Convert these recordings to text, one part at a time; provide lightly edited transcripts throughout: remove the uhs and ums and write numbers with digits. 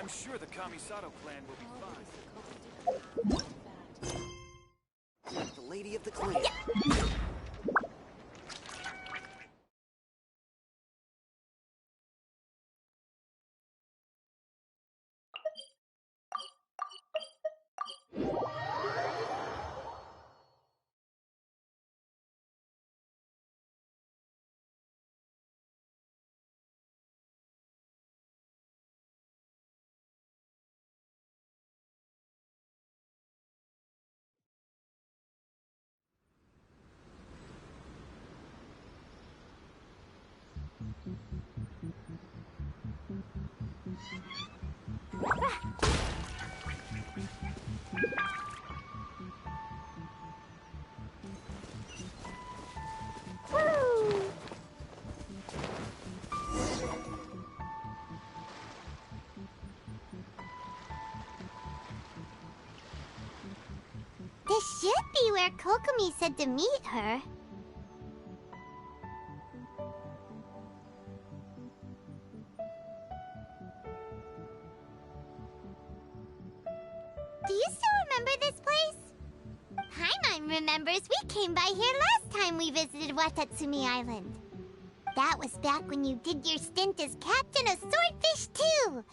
I'm sure the Kamisato clan will be fine. The lady of the clan. This should be where Kokomi said to meet her. Do you still remember this place? Paimon remembers we came by here last time we visited Watatsumi Island. That was back when you did your stint as captain of Swordfish too.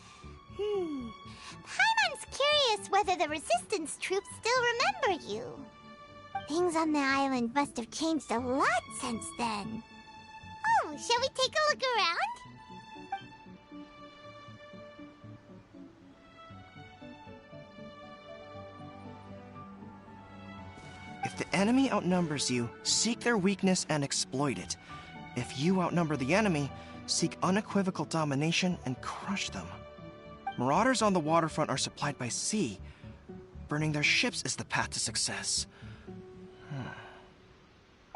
Paimon's curious whether the Resistance troops still remember you. Things on the island must have changed a lot since then. Oh, shall we take a look around? If the enemy outnumbers you, seek their weakness and exploit it. If you outnumber the enemy, seek unequivocal domination and crush them. Marauders on the waterfront are supplied by sea. Burning their ships is the path to success.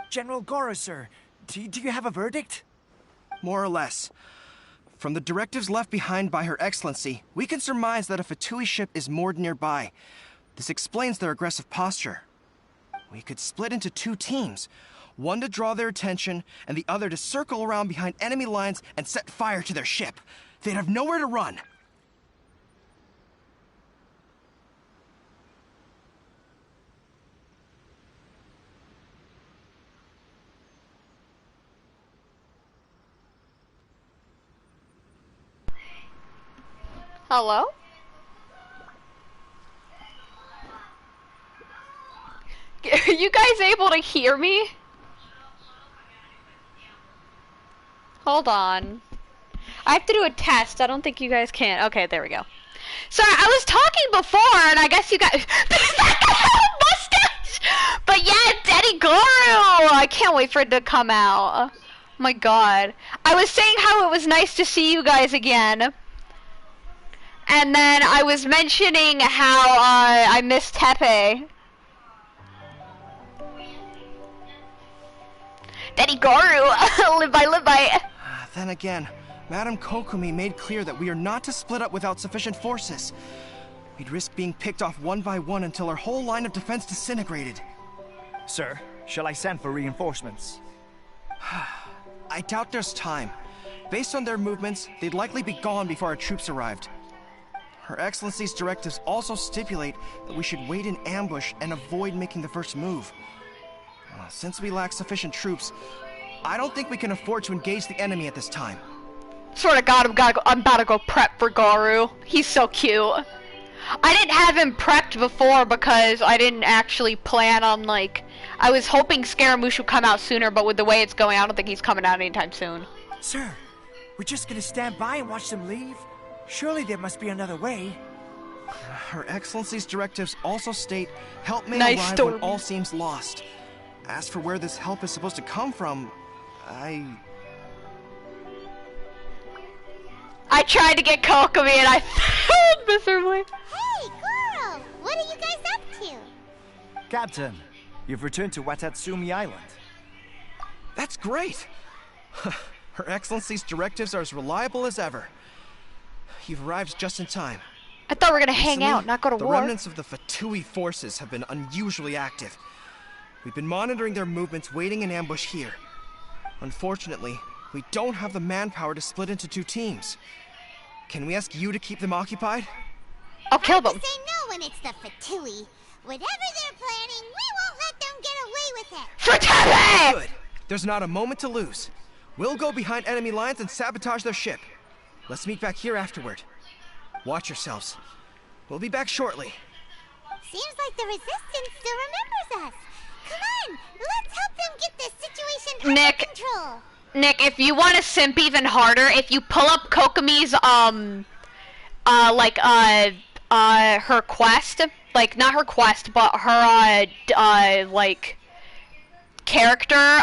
General Goro, sir, do you have a verdict? More or less. From the directives left behind by Her Excellency, we can surmise that a Fatui ship is moored nearby. This explains their aggressive posture. We could split into two teams. One to draw their attention, and the other to circle around behind enemy lines and set fire to their ship. They'd have nowhere to run. Hello? Are you guys able to hear me? Hold on. I have to do a test. I don't think you guys can. Okay, there we go. Sorry, I was talking before, and I guess you guys... mustache! But yeah, it's Eddie Goro! I can't wait for it to come out. Oh my god. I was saying how it was nice to see you guys again. And then I was mentioning how I missed Tepe. Daddy Garu, live by. Then again, Madame Kokomi made clear that we are not to split up without sufficient forces. We'd risk being picked off one by one until our whole line of defense disintegrated. Sir, shall I send for reinforcements? I doubt there's time. Based on their movements, they'd likely be gone before our troops arrived. Her Excellency's directives also stipulate that we should wait in ambush and avoid making the first move. Since we lack sufficient troops, I don't think we can afford to engage the enemy at this time. Swear to God, I'm about to go prep for Garu. He's so cute. I didn't have him prepped before because I didn't actually plan on, like... I was hoping Scaramouche would come out sooner, but with the way it's going, I don't think he's coming out anytime soon. Sir, we're just gonna stand by and watch them leave? Surely there must be another way. Her Excellency's directives also state, help may Nice arrive story. when all seems lost. As for where this help is supposed to come from, I tried to get Kokomi and I failed miserably. Hey, Goro! What are you guys up to? Captain, you've returned to Watatsumi Island. That's great! Her Excellency's directives are as reliable as ever. You've arrived just in time. I thought we were gonna hang Recently, out, not go to the war. remnants of the Fatui forces have been unusually active. We've been monitoring their movements, waiting in ambush here. Unfortunately, we don't have the manpower to split into two teams. Can we ask you to keep them occupied? I'll kill them. Say no when it's the Fatui. Whatever they're planning, we won't let them get away with it. Fatui! Good. There's not a moment to lose. We'll go behind enemy lines and sabotage their ship. Let's meet back here afterward. Watch yourselves. We'll be back shortly. Seems like the Resistance still remembers us. Come on, let's help them get this situation under control. Nick, if you want to simp even harder, if you pull up Kokomi's, her quest, like, not her quest, but her, like, character,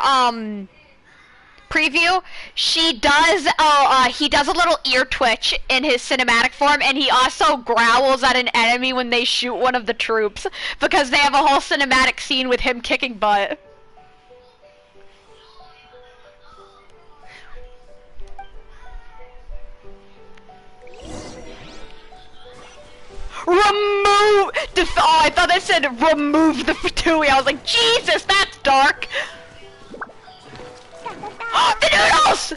preview, she does, he does a little ear twitch in his cinematic form, and he also growls at an enemy when they shoot one of the troops, because they have a whole cinematic scene with him kicking butt. Remove the. Oh, I thought that said remove the Fatui. I was like, Jesus, that's dark. The noodles!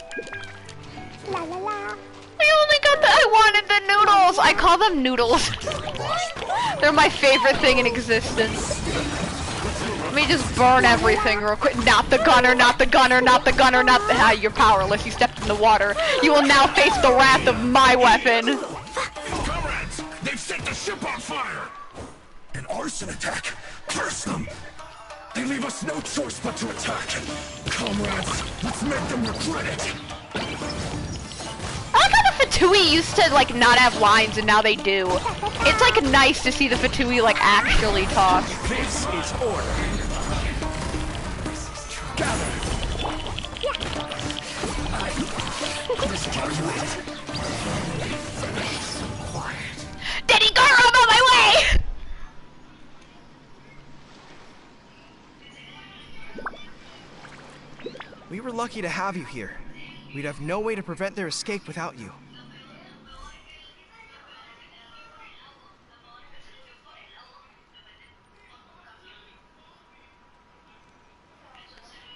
La la la. I only got the. I wanted the noodles. I call them noodles. They're my favorite thing in existence. Let me just burn everything real quick. Not the gunner, not the gunner, not the gunner, not the. Ah, you're powerless. You stepped in the water. You will now face the wrath of my weapon. They've set the ship on fire! An arson attack! Curse them! They leave us no choice but to attack! Comrades, let's make them regret it! I like how the Fatui used to, like, not have lines, and now they do. It's, like, nice to see the Fatui, like, actually talk. This is order. Gather. Daddy Goro, I'm on my way! We were lucky to have you here. We'd have no way to prevent their escape without you.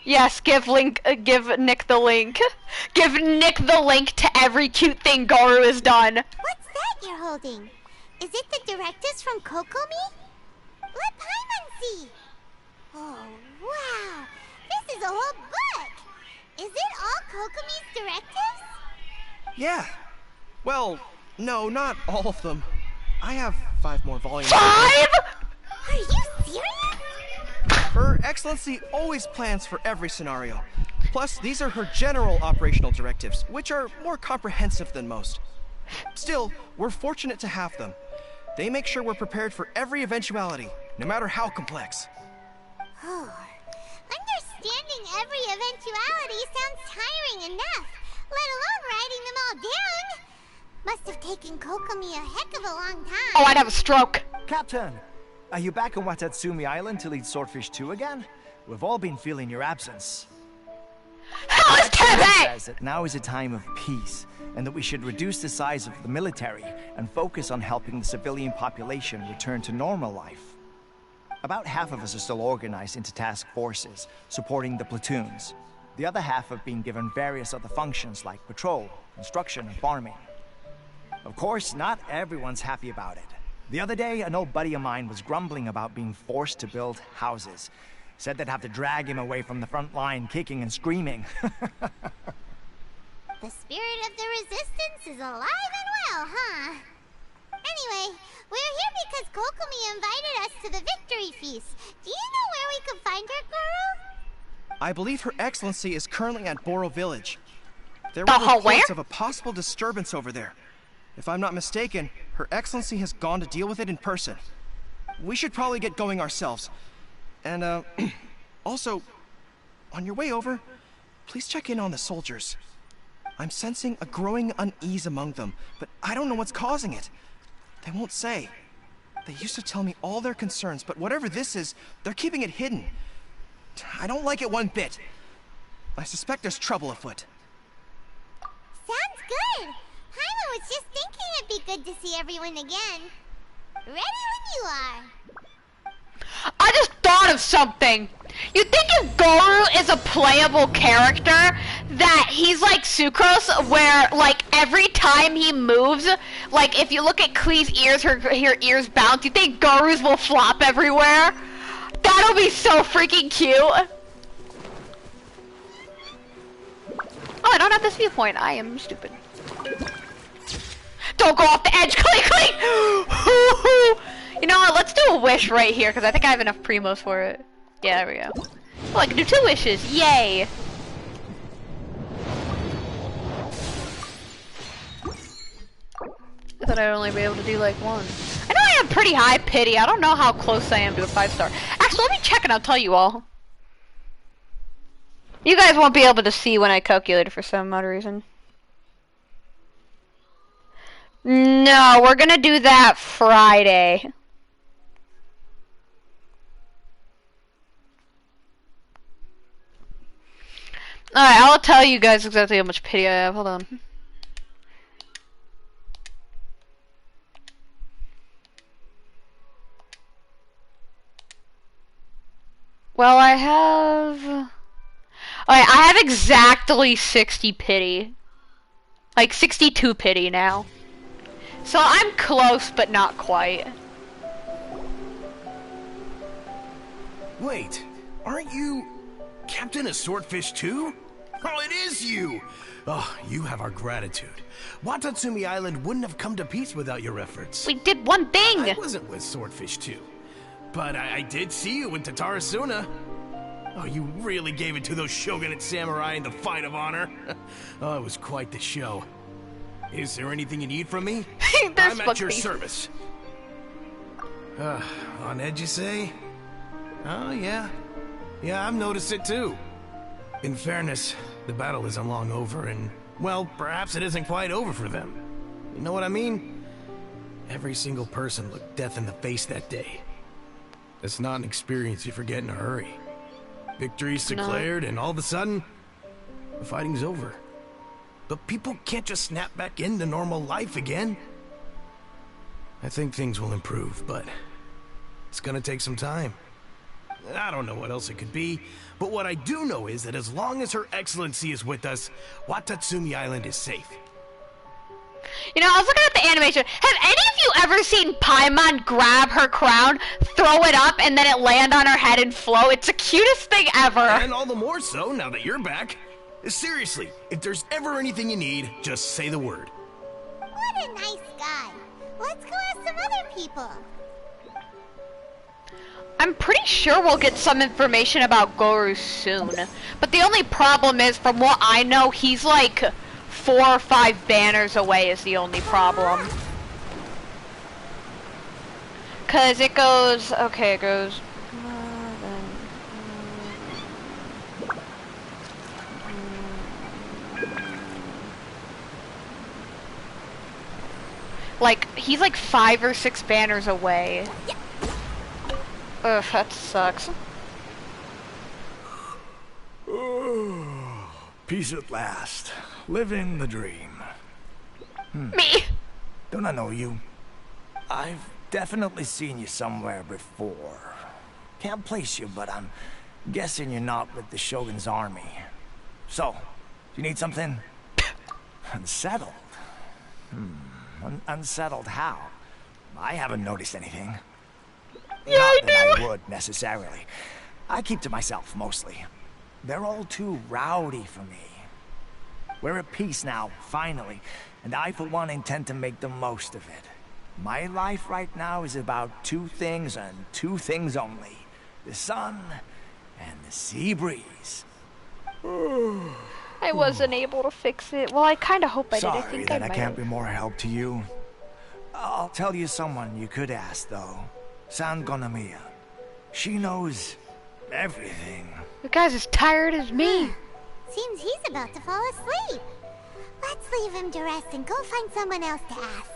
Yes, give Nick the link. Give Nick the link to every cute thing Goro has done. What's that you're holding? Is it the directives from Kokomi? Let Paimon see. Oh, wow. This is a whole book. Is it all Kokomi's directives? Yeah. Well, no, not all of them. I have 5 more volumes. 5?! Are you serious? Her Excellency always plans for every scenario. Plus, these are her general operational directives, which are more comprehensive than most. Still, we're fortunate to have them. They make sure we're prepared for every eventuality, no matter how complex. Understanding every eventuality sounds tiring enough, let alone writing them all down. Must have taken Kokomi a heck of a long time. Oh, I'd have a stroke. Captain, are you back on Watatsumi Island to lead Swordfish 2 again? We've all been feeling your absence. How is Tepe? Says that now is a time of peace, and that we should reduce the size of the military and focus on helping the civilian population return to normal life. About half of us are still organized into task forces, supporting the platoons. The other half have been given various other functions like patrol, construction, and farming. Of course, not everyone's happy about it. The other day, an old buddy of mine was grumbling about being forced to build houses. Said they'd have to drag him away from the front line, kicking and screaming. The spirit of the Resistance is alive and well, huh? Anyway, we're here because Kokomi invited us to the victory feast. Do you know where we could find her, Goro? I believe Her Excellency is currently at Boro Village. There The were whole reports where? of a possible disturbance over there. If I'm not mistaken, Her Excellency has gone to deal with it in person. We should probably get going ourselves. And, also, on your way over, please check in on the soldiers. I'm sensing a growing unease among them, but I don't know what's causing it. They won't say. They used to tell me all their concerns, but whatever this is, they're keeping it hidden. I don't like it one bit. I suspect there's trouble afoot. Sounds good. Paimon was just thinking it'd be good to see everyone again. Ready when you are. I just thought of something. You think if Goro is a playable character, that he's like Sucrose, where like every time time he moves, like if you look at Klee's ears, her ears bounce, you think Garu's will flop everywhere? That'll be so freaking cute. Oh, I don't have this viewpoint. I am stupid. Don't go off the edge, Klee! You know what? Let's do a wish right here, because I think I have enough primos for it. Yeah, there we go. Oh, I can do 2 wishes. Yay! I thought I'd only be able to do like 1. I know I have pretty high pity. I don't know how close I am to a 5-star. Actually, let me check and I'll tell you all. You guys won't be able to see when I calculate it for some odd reason. No, we're gonna do that Friday. Alright, I'll tell you guys exactly how much pity I have. Hold on. Well, I have... Alright, I have exactly 60 pity. Like, 62 pity now. So I'm close, but not quite. Wait, aren't you Captain of Swordfish too? Oh, it is you! Oh, you have our gratitude. Watatsumi Island wouldn't have come to peace without your efforts. We did one thing! I wasn't with Swordfish too. But I did see you in Tatarasuna. Oh, you really gave it to those shogunate samurai in the fight of honor. Oh, it was quite the show. Is there anything you need from me? I'm at your service. On edge, you say? Oh, yeah. Yeah, I've noticed it too. In fairness, the battle isn't long over, and, well, perhaps it isn't quite over for them. You know what I mean? Every single person looked death in the face that day. It's not an experience you forget in a hurry. Victory's declared, and all of a sudden, the fighting's over. But people can't just snap back into normal life again. I think things will improve, but it's gonna take some time. I don't know what else it could be, but what I do know is that as long as Her Excellency is with us, Watatsumi Island is safe. You know, I was looking at the animation. Have any of you ever seen Paimon grab her crown, throw it up, and then it land on her head and flow? It's the cutest thing ever. And all the more so now that you're back. Seriously, if there's ever anything you need, just say the word. What a nice guy. Let's go ask some other people. I'm pretty sure we'll get some information about Goru soon. But the only problem is, from what I know, he's like 4 or 5 banners away is the only problem. Cause it goes, okay, it goes... Like, he's like 5 or 6 banners away. Ugh, that sucks. Peace at last. Living the dream. Me! Don't I know you? I've definitely seen you somewhere before. Can't place you, but I'm guessing you're not with the Shogun's army. So, do you need something? Unsettled? Unsettled how? I haven't noticed anything. Yeah, Not that I I would, necessarily. I keep to myself, mostly. They're all too rowdy for me. We're at peace now, finally, and I, for one, intend to make the most of it. My life right now is about 2 things and 2 things only. The sun and the sea breeze. I wasn't able to fix it. Well, I kind of hope I did. I Sorry think that I I might can't have. be more help to you. I'll tell you someone you could ask, though. San Gonamiya. She knows everything. The guy's as tired as me. Seems he's about to fall asleep. Let's leave him to rest and go find someone else to ask.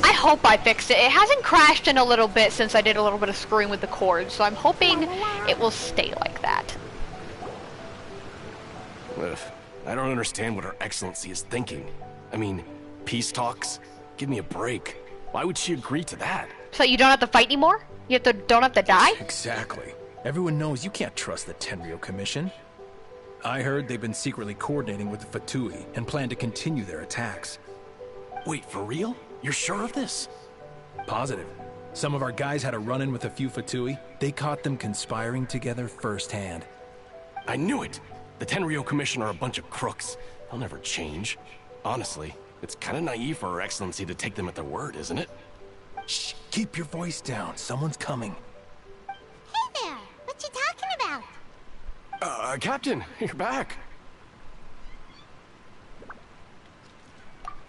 I hope I fixed it. It hasn't crashed in a little bit since I did a little bit of screwing with the cords, so I'm hoping it will stay like that. Ugh, I don't understand what Her Excellency is thinking. I mean, peace talks? Give me a break. Why would she agree to that? So you don't have to fight anymore? Don't have to die? Exactly. Everyone knows you can't trust the Tenryo Commission. I heard they've been secretly coordinating with the Fatui and plan to continue their attacks. Wait, for real? You're sure of this? Positive. Some of our guys had a run-in with a few Fatui. They caught them conspiring together firsthand. I knew it! The Tenryo Commission are a bunch of crooks. They'll never change. Honestly, it's kind of naive for Her Excellency to take them at their word, isn't it? Shh, keep your voice down. Someone's coming. Hey there! What you talking about? Captain, you're back.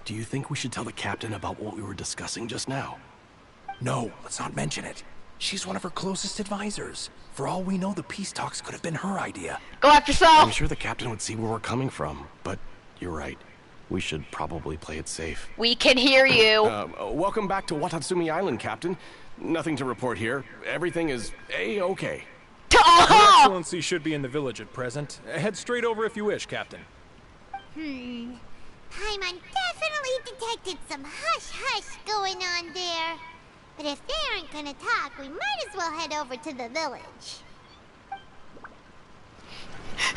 Do you think we should tell the captain about what we were discussing just now? No, let's not mention it. She's one of her closest advisors. For all we know, the peace talks could have been her idea. Go after yourself. I'm sure the captain would see where we're coming from, but you're right. We should probably play it safe. We can hear you. Welcome back to Watatsumi Island, Captain. Nothing to report here. Everything is A-okay. Your Excellency should be in the village at present. Head straight over if you wish, Captain. Paimon definitely detected some hush-hush going on there. But if they aren't gonna talk, we might as well head over to the village.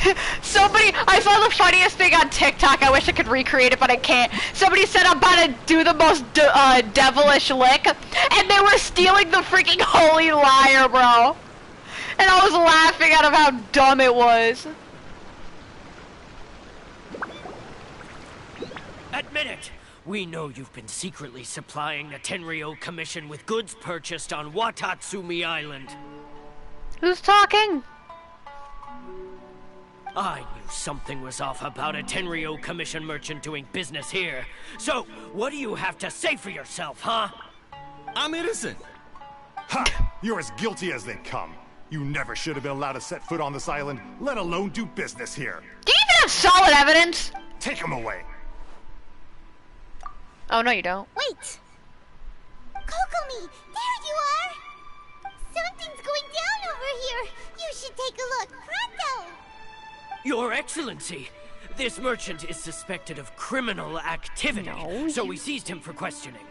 I saw the funniest thing on TikTok. I wish I could recreate it, but I can't. Somebody said I'm about to do the most devilish lick, and they were stealing the freaking holy lyre, bro. And I was laughing at how dumb it was. Admit it! We know you've been secretly supplying the Tenryo Commission with goods purchased on Watatsumi Island. Who's talking? I knew something was off about a Tenryo Commission merchant doing business here. So, what do you have to say for yourself, huh? I'm innocent. Ha! You're as guilty as they come. You never should have been allowed to set foot on this island, let alone do business here. Do you even have solid evidence? Take him away. Oh, no, you don't. Wait! Kokomi, there you are! Something's going down over here. You should take a look. Pronto! Your Excellency, this merchant is suspected of criminal activity, so we seized him for questioning.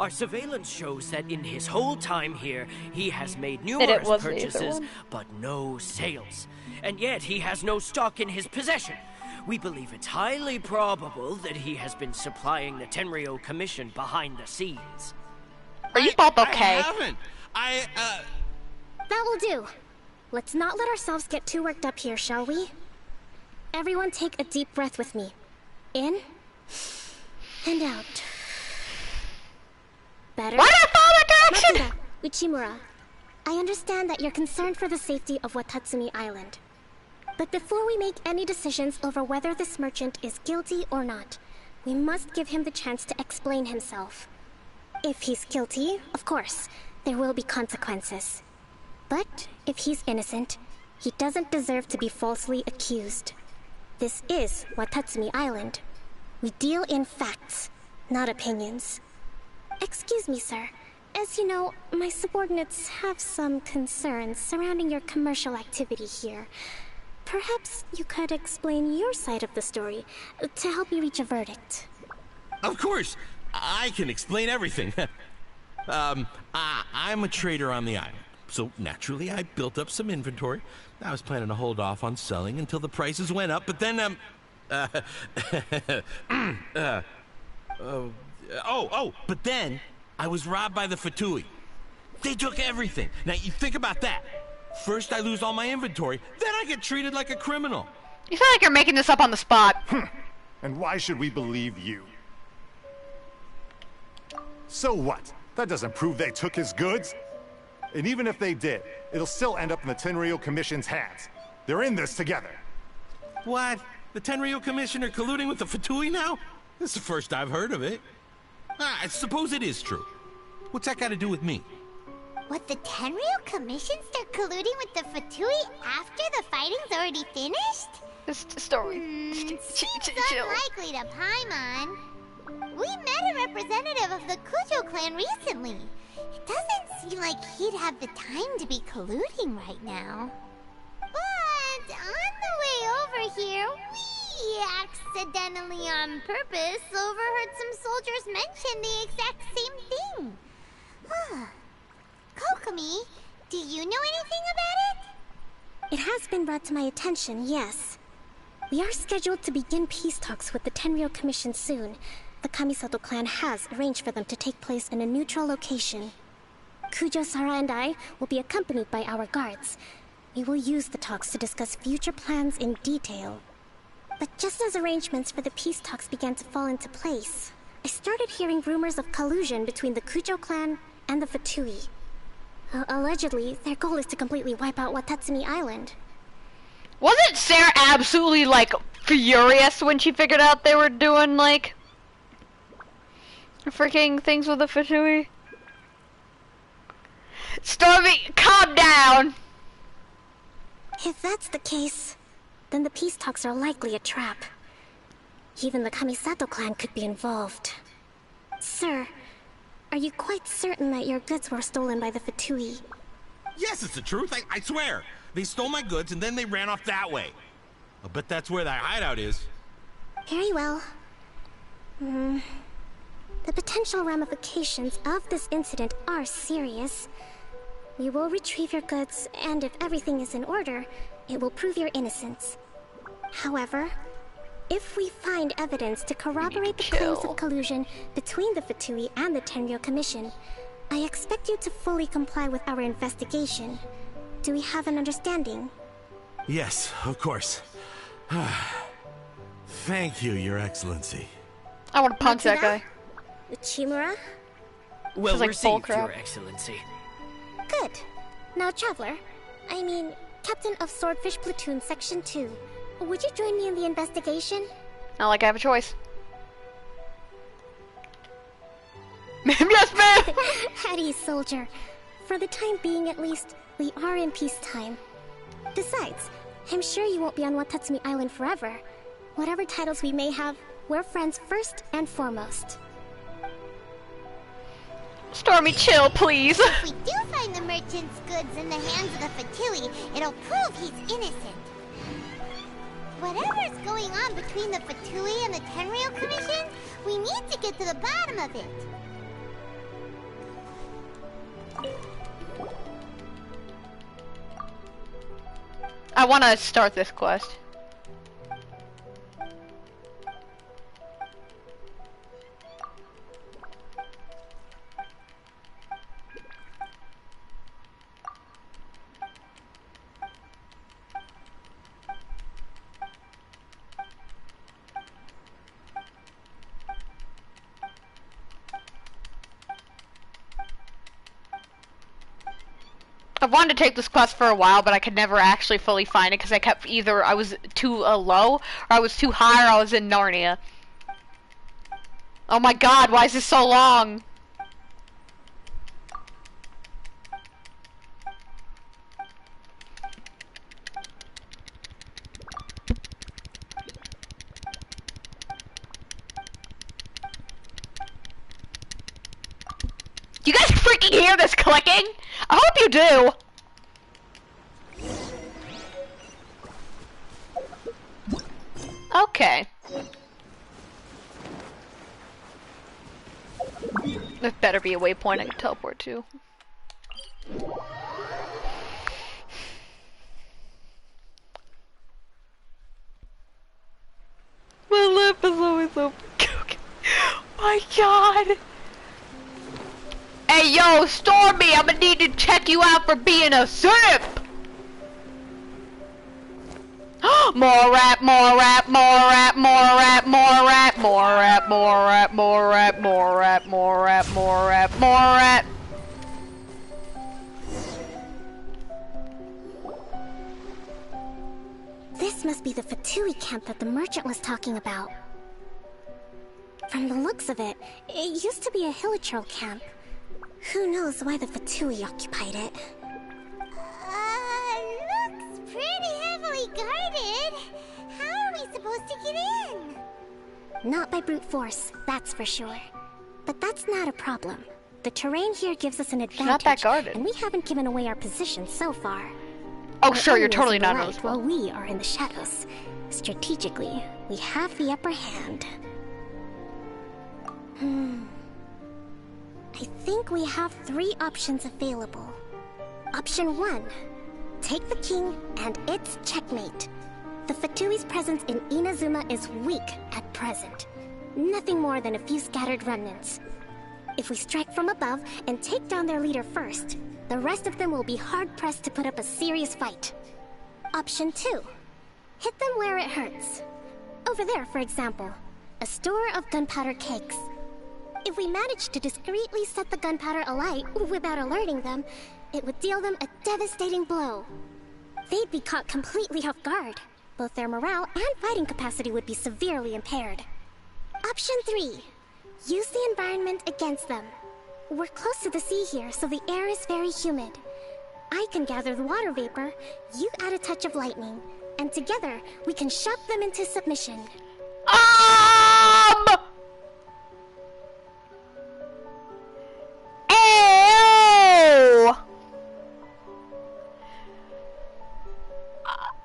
Our surveillance shows that in his whole time here, he has made numerous purchases, but no sales. And yet he has no stock in his possession. We believe it's highly probable that he has been supplying the Tenryo Commission behind the scenes. Are you both okay? I haven't. That will do. Let's not let ourselves get too worked up here, shall we? Everyone take a deep breath with me. In and out. Better? Why did I follow that direction? Matsuda, Uchimura, I understand that you're concerned for the safety of Watatsumi Island. But before we make any decisions over whether this merchant is guilty or not, we must give him the chance to explain himself. If he's guilty, of course, there will be consequences. But if he's innocent, he doesn't deserve to be falsely accused. This is Watatsumi Island. We deal in facts, not opinions. Excuse me, sir. As you know, my subordinates have some concerns surrounding your commercial activity here. Perhaps you could explain your side of the story to help me reach a verdict. Of course, I can explain everything. I'm a trader on the island, so naturally I built up some inventory. I was planning to hold off on selling until the prices went up, but then, but then I was robbed by the Fatui. They took everything. Now, you think about that. First I lose all my inventory, then I get treated like a criminal. You sound like you're making this up on the spot. And why should we believe you? So what? That doesn't prove they took his goods. And even if they did, it'll still end up in the Tenryo Commission's hands. They're in this together. What? The Tenryo Commission are colluding with the Fatui now? This is the first I've heard of it. I suppose it is true. What's that got to do with me? What, the Tenryo Commission start colluding with the Fatui after the fighting's already finished? This story. Seems unlikely to Paimon. We met a representative of the Kujo clan recently. It doesn't seem like he'd have the time to be colluding right now. But on the way over here, we accidentally on purpose overheard some soldiers mention the exact same thing. Kokomi, do you know anything about it? It has been brought to my attention, yes. We are scheduled to begin peace talks with the Tenryou Commission soon. The Kamisato clan has arranged for them to take place in a neutral location. Kujo, Sara, and I will be accompanied by our guards. We will use the talks to discuss future plans in detail. But just as arrangements for the peace talks began to fall into place, I started hearing rumors of collusion between the Kujo clan and the Fatui. Allegedly, their goal is to completely wipe out Watatsumi Island. Wasn't Sarah absolutely, like, furious when she figured out they were doing, like, freaking things with the Fatui? Stormy, calm down! If that's the case, then the peace talks are likely a trap. Even the Kamisato clan could be involved. Sir, are you quite certain that your goods were stolen by the Fatui? Yes, it's the truth. I swear. They stole my goods and then they ran off that way. I'll bet that's where that hideout is. Very well. The potential ramifications of this incident are serious. We will retrieve your goods, and if everything is in order, it will prove your innocence. However, if we find evidence to corroborate the claims of collusion between the Fatui and the Tenryou Commission, I expect you to fully comply with our investigation. Do we have an understanding? Yes, of course. Thank you, Your Excellency. I want to punch that guy. Uchimura? Well like received, Your Excellency. Good. Now, Traveler, I mean, Captain of Swordfish Platoon Section 2, would you join me in the investigation? Not like I have a choice. Yes, ma'am! At ease, soldier. For the time being, at least, we are in peacetime. Besides, I'm sure you won't be on Watatsumi Island forever. Whatever titles we may have, we're friends first and foremost. Stormy, chill, please. If we do find the merchant's goods in the hands of the Fatui, it'll prove he's innocent. Whatever's going on between the Fatui and the Tenryou Commission, we need to get to the bottom of it. I want to start this quest. I've wanted to take this quest for a while, but I could never actually fully find it because I kept either I was too low, or I was too high, or I was in Narnia. Oh my god, why is this so long? Do you guys freaking hear this clicking? I hope you do. Okay. There better be a waypoint I can teleport to. My lip is always open. My god. Hey yo, Stormy, I'm gonna need to check you out for being a simp! More rap, more rap, more rap, more rap, more rap, more rap, more rap, more rap, more rap, more rap, more rap, more rap. This must be the Fatui camp that the merchant was talking about. From the looks of it, it used to be a Hilichurl camp. Who knows why the Fatui occupied it? Looks pretty heavily guarded. How are we supposed to get in? Not by brute force, that's for sure. But that's not a problem. The terrain here gives us an advantage. Not that guarded. And we haven't given away our position so far. Oh, Our sure, you're enemies totally in the not light, noticeable. while we are in the shadows. Strategically, we have the upper hand. I think we have 3 options available. Option 1. Take the king and it's checkmate. The Fatui's presence in Inazuma is weak at present. Nothing more than a few scattered remnants. If we strike from above and take down their leader first, the rest of them will be hard-pressed to put up a serious fight. Option 2. Hit them where it hurts. Over there, for example, a store of gunpowder cakes. If we manage to discreetly set the gunpowder alight without alerting them, it would deal them a devastating blow. They'd be caught completely off guard. Both their morale and fighting capacity would be severely impaired. Option 3. Use the environment against them. We're close to the sea here, so the air is very humid. I can gather the water vapor, you add a touch of lightning, and together we can shove them into submission.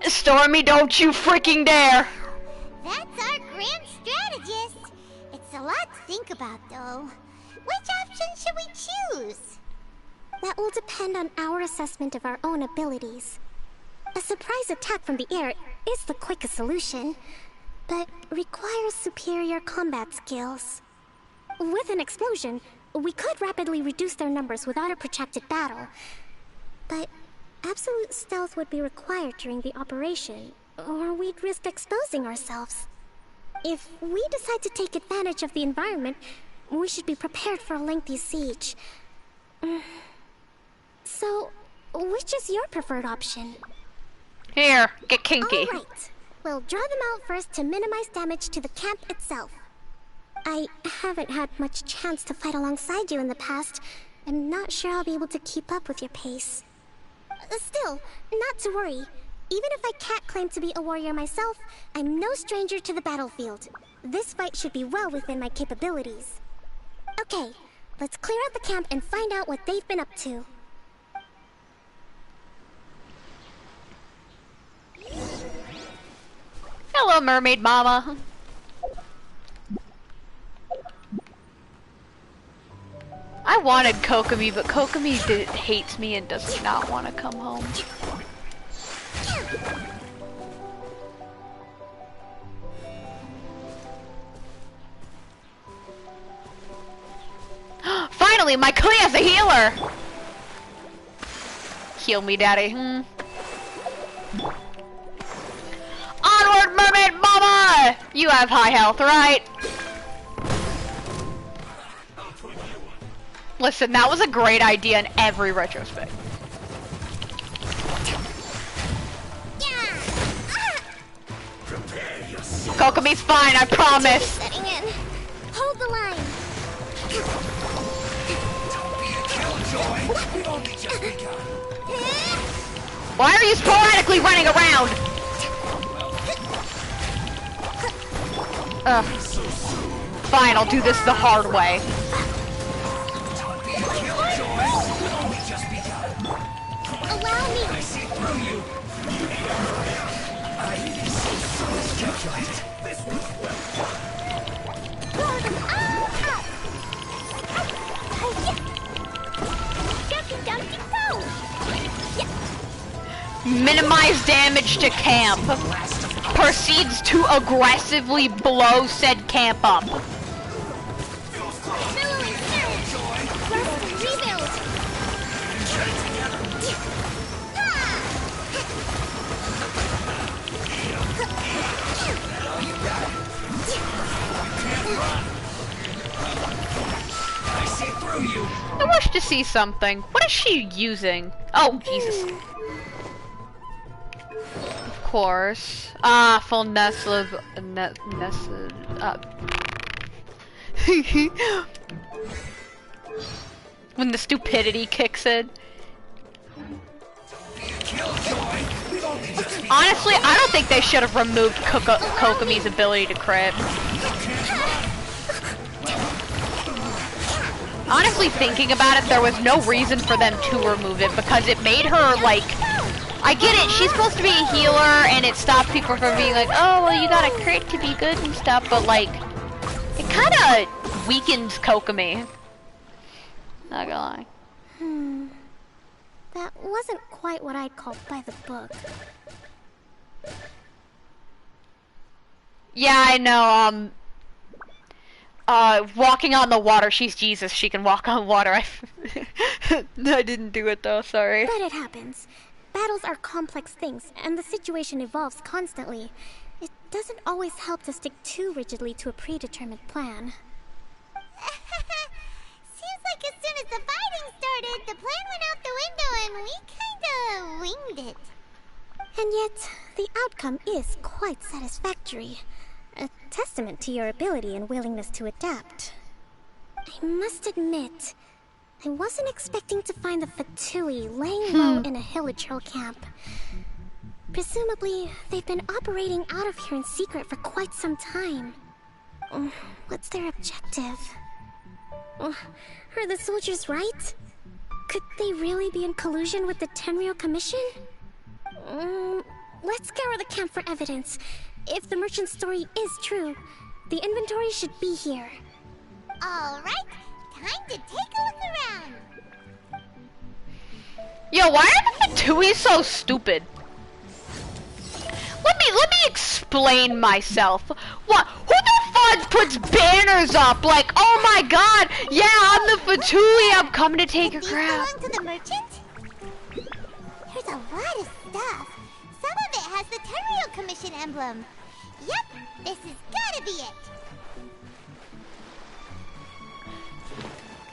Stormy, don't you freaking dare! That's our grand strategist. It's a lot to think about, though. Which option should we choose? That will depend on our assessment of our own abilities. A surprise attack from the air is the quickest solution, but requires superior combat skills. With an explosion, we could rapidly reduce their numbers without a protracted battle, but absolute stealth would be required during the operation, or we'd risk exposing ourselves. If we decide to take advantage of the environment, we should be prepared for a lengthy siege. So, which is your preferred option? Here, get kinky. Alright. We'll draw them out first to minimize damage to the camp itself. I haven't had much chance to fight alongside you in the past. I'm not sure I'll be able to keep up with your pace. Still, not to worry. Even if I can't claim to be a warrior myself, I'm no stranger to the battlefield. This fight should be well within my capabilities. Okay, let's clear out the camp and find out what they've been up to. Hello, mermaid mama. I wanted Kokomi, but Kokomi hates me and does not want to come home. Finally, my Kuya's a healer! Heal me, daddy. Onward, mermaid mama! You have high health, right? Listen, that was a great idea in every retrospect. Kokomi's fine, I promise. Setting in. Hold the line. Why are you sporadically running around? Fine, I'll do this the hard way. Allow me. I see through you. Roar them all out. Minimize damage to camp. Proceeds to aggressively blow said camp up. Billowing surge. Burst rebuild. I see through you. I wish to see something. What is she using? Oh, Jesus. Of course. Ah, full Nestle. When the stupidity kicks in. Honestly, I don't think they should have removed Kokomi's ability to crit. Honestly, thinking about it, there was no reason for them to remove it because it made her, like... I get it, she's supposed to be a healer, and it stops people from being like, oh, well, you got a crit to be good and stuff, but, like, it kind of weakens Kokomi. Not gonna lie. That wasn't quite what I'd call by the book. Yeah, I know, walking on the water, she's Jesus, she can walk on water. I didn't do it though, sorry. But it happens. Battles are complex things, and the situation evolves constantly. It doesn't always help to stick too rigidly to a predetermined plan. Seems like as soon as the fighting started, the plan went out the window and we kinda winged it. And yet, the outcome is quite satisfactory. A testament to your ability and willingness to adapt. I must admit, I wasn't expecting to find the Fatui laying low in a Hilichurl camp. Presumably, they've been operating out of here in secret for quite some time. What's their objective? Are the soldiers right? Could they really be in collusion with the Tenryou Commission? Let's scour the camp for evidence. If the merchant's story is true, the inventory should be here. Alright, time to take a look around. Yo, why are the Fatui so stupid? Let me explain myself. What? Who the fuck puts banners up like, oh my god, yeah, I'm the Fatui, I'm coming to take your crap. Belong to the merchant? There's a lot of stuff. Some of it has the Tenryou Commission emblem. Yep, this has gotta be it.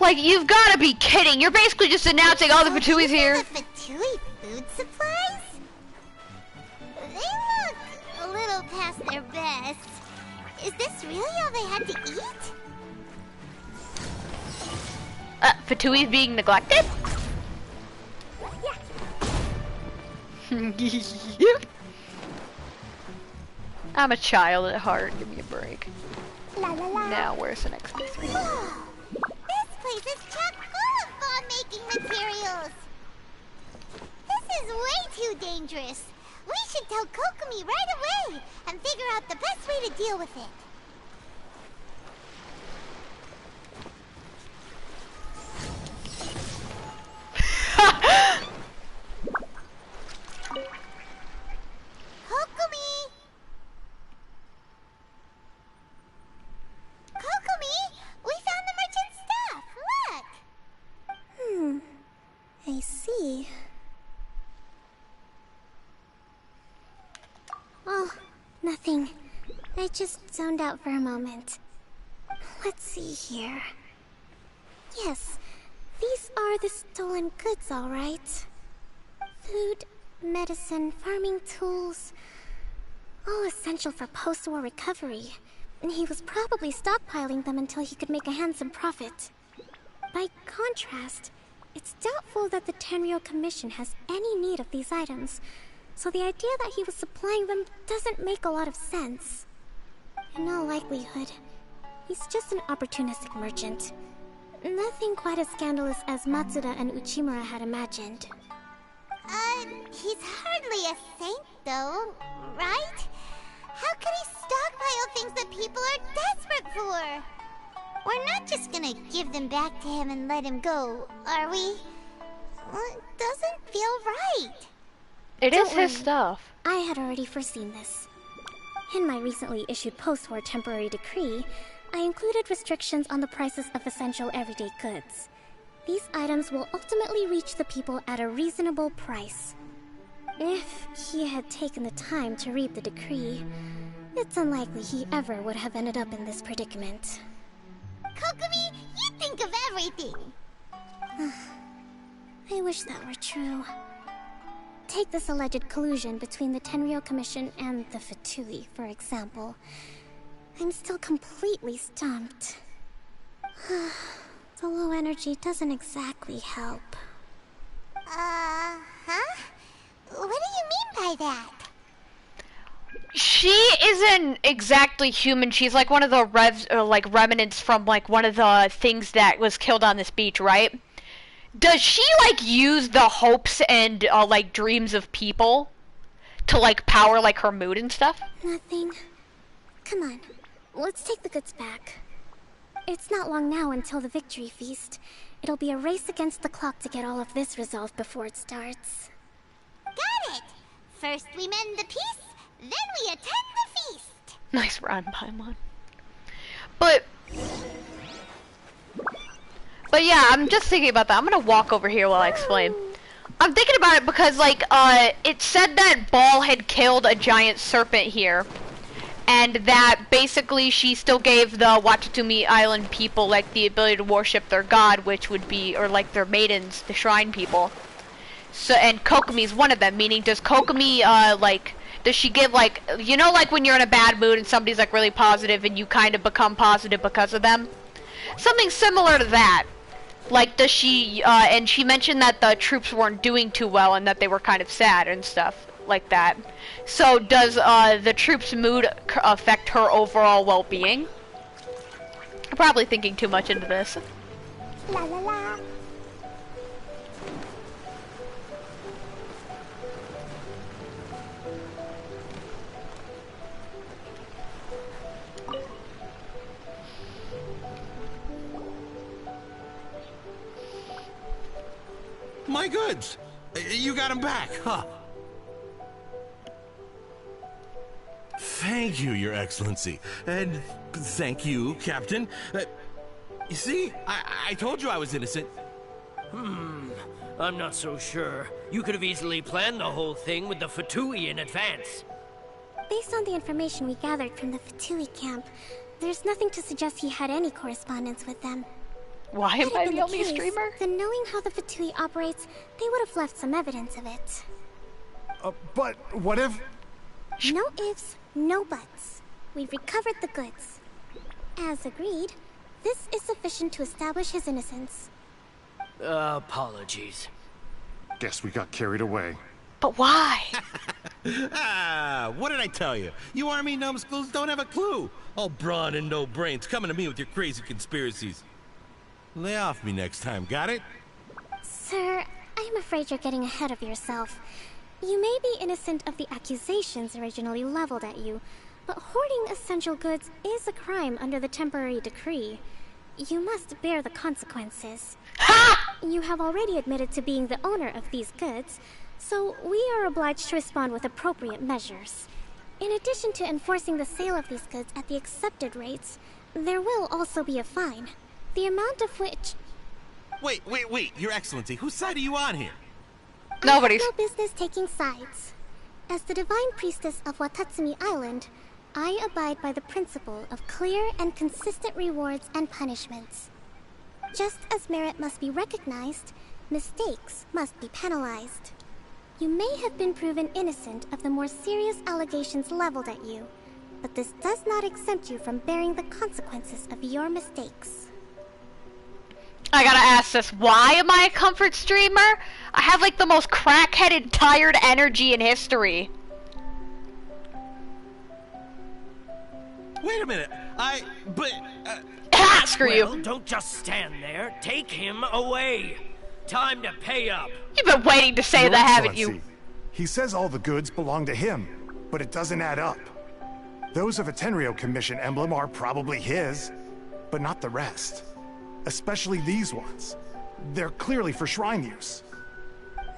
Like, you've gotta be kidding. You're basically just announcing, oh, the Fatui's here. The Fatui food supplies? They look a little past their best. Is this really all they had to eat? Fatui's being neglected? I'm a child at heart. Give me a break. La la la. Now, where's the next piece? This place is chock full of bomb-making materials. This is way too dangerous. We should tell Kokomi right away and figure out the best way to deal with it. Kokomi! Kokomi! We found the merchant's stuff! Look! I see. Oh, nothing. I just zoned out for a moment. Let's see here. Yes, these are the stolen goods, all right. Food, medicine, farming tools. All essential for post-war recovery. And he was probably stockpiling them until he could make a handsome profit. By contrast, it's doubtful that the Tenryou Commission has any need of these items, so the idea that he was supplying them doesn't make a lot of sense. In all likelihood, he's just an opportunistic merchant. Nothing quite as scandalous as Matsuda and Uchimura had imagined. He's hardly a saint, though, right? How could he stockpile things that people are desperate for? We're not just gonna give them back to him and let him go, are we? Well, it doesn't feel right. It is his stuff. I had already foreseen this. In my recently issued post-war temporary decree, I included restrictions on the prices of essential everyday goods. These items will ultimately reach the people at a reasonable price. If he had taken the time to read the decree, it's unlikely he ever would have ended up in this predicament. Kokomi, you think of everything! I wish that were true. Take this alleged collusion between the Tenryou Commission and the Fatui, for example. I'm still completely stumped. The low energy doesn't exactly help. Huh? What do you mean by that? She isn't exactly human. She's like one of the remnants from like one of the things that was killed on this beach, right? Does she like use the hopes and like dreams of people to like power like her mood and stuff? Nothing. Come on, let's take the goods back. It's not long now until the victory feast. It'll be a race against the clock to get all of this resolved before it starts. Got it! First we mend the peace, then we attend the feast! Nice run, Paimon. But yeah, I'm just thinking about that. I'm gonna walk over here while I explain. I'm thinking about it because, like, it said that Ball had killed a giant serpent here. And that basically she still gave the Watatsumi Island people, like, the ability to worship their god, which would be, or like their maidens, the shrine people. So, and Kokomi's one of them, meaning does Kokomi, like, does she give, like, you know, like when you're in a bad mood and somebody's, like, really positive and you kind of become positive because of them? Something similar to that. Like, does she, and she mentioned that the troops weren't doing too well and that they were kind of sad and stuff like that. So, does, the troops' mood affect her overall well-being? I'm probably thinking too much into this. La la la. My goods! You got them back, huh? Thank you, Your Excellency. And thank you, Captain. You see, I told you I was innocent. I'm not so sure. You could have easily planned the whole thing with the Fatui in advance. Based on the information we gathered from the Fatui camp, there's nothing to suggest he had any correspondence with them. Why am I the only case, streamer? Then knowing how the Fatui operates, they would have left some evidence of it. But what if... No ifs, no buts. We've recovered the goods. As agreed, this is sufficient to establish his innocence. Apologies. Guess we got carried away. But why? What did I tell you? You army numbskulls don't have a clue. All brawn and no brains coming to me with your crazy conspiracies. Lay off me next time, got it? Sir, I'm afraid you're getting ahead of yourself. You may be innocent of the accusations originally leveled at you, but hoarding essential goods is a crime under the temporary decree. You must bear the consequences. You have already admitted to being the owner of these goods, so we are obliged to respond with appropriate measures. In addition to enforcing the sale of these goods at the accepted rates, there will also be a fine. The amount of which... Wait, Your Excellency, whose side are you on here? Nobody's. I have no business taking sides. As the Divine Priestess of Watatsumi Island, I abide by the principle of clear and consistent rewards and punishments. Just as merit must be recognized, mistakes must be penalized. You may have been proven innocent of the more serious allegations leveled at you, but this does not exempt you from bearing the consequences of your mistakes. I gotta ask this, why am I a comfort streamer? I have like the most crackheaded, tired energy in history. Wait a minute, Screw Well, you. don't just stand there. Take him away. Time to pay up. You've been waiting to say Your that, haven't you? Excellency, he says all the goods belong to him, but it doesn't add up. Those of a Tenryou Commission emblem are probably his, but not the rest. Especially these ones. They're clearly for shrine use.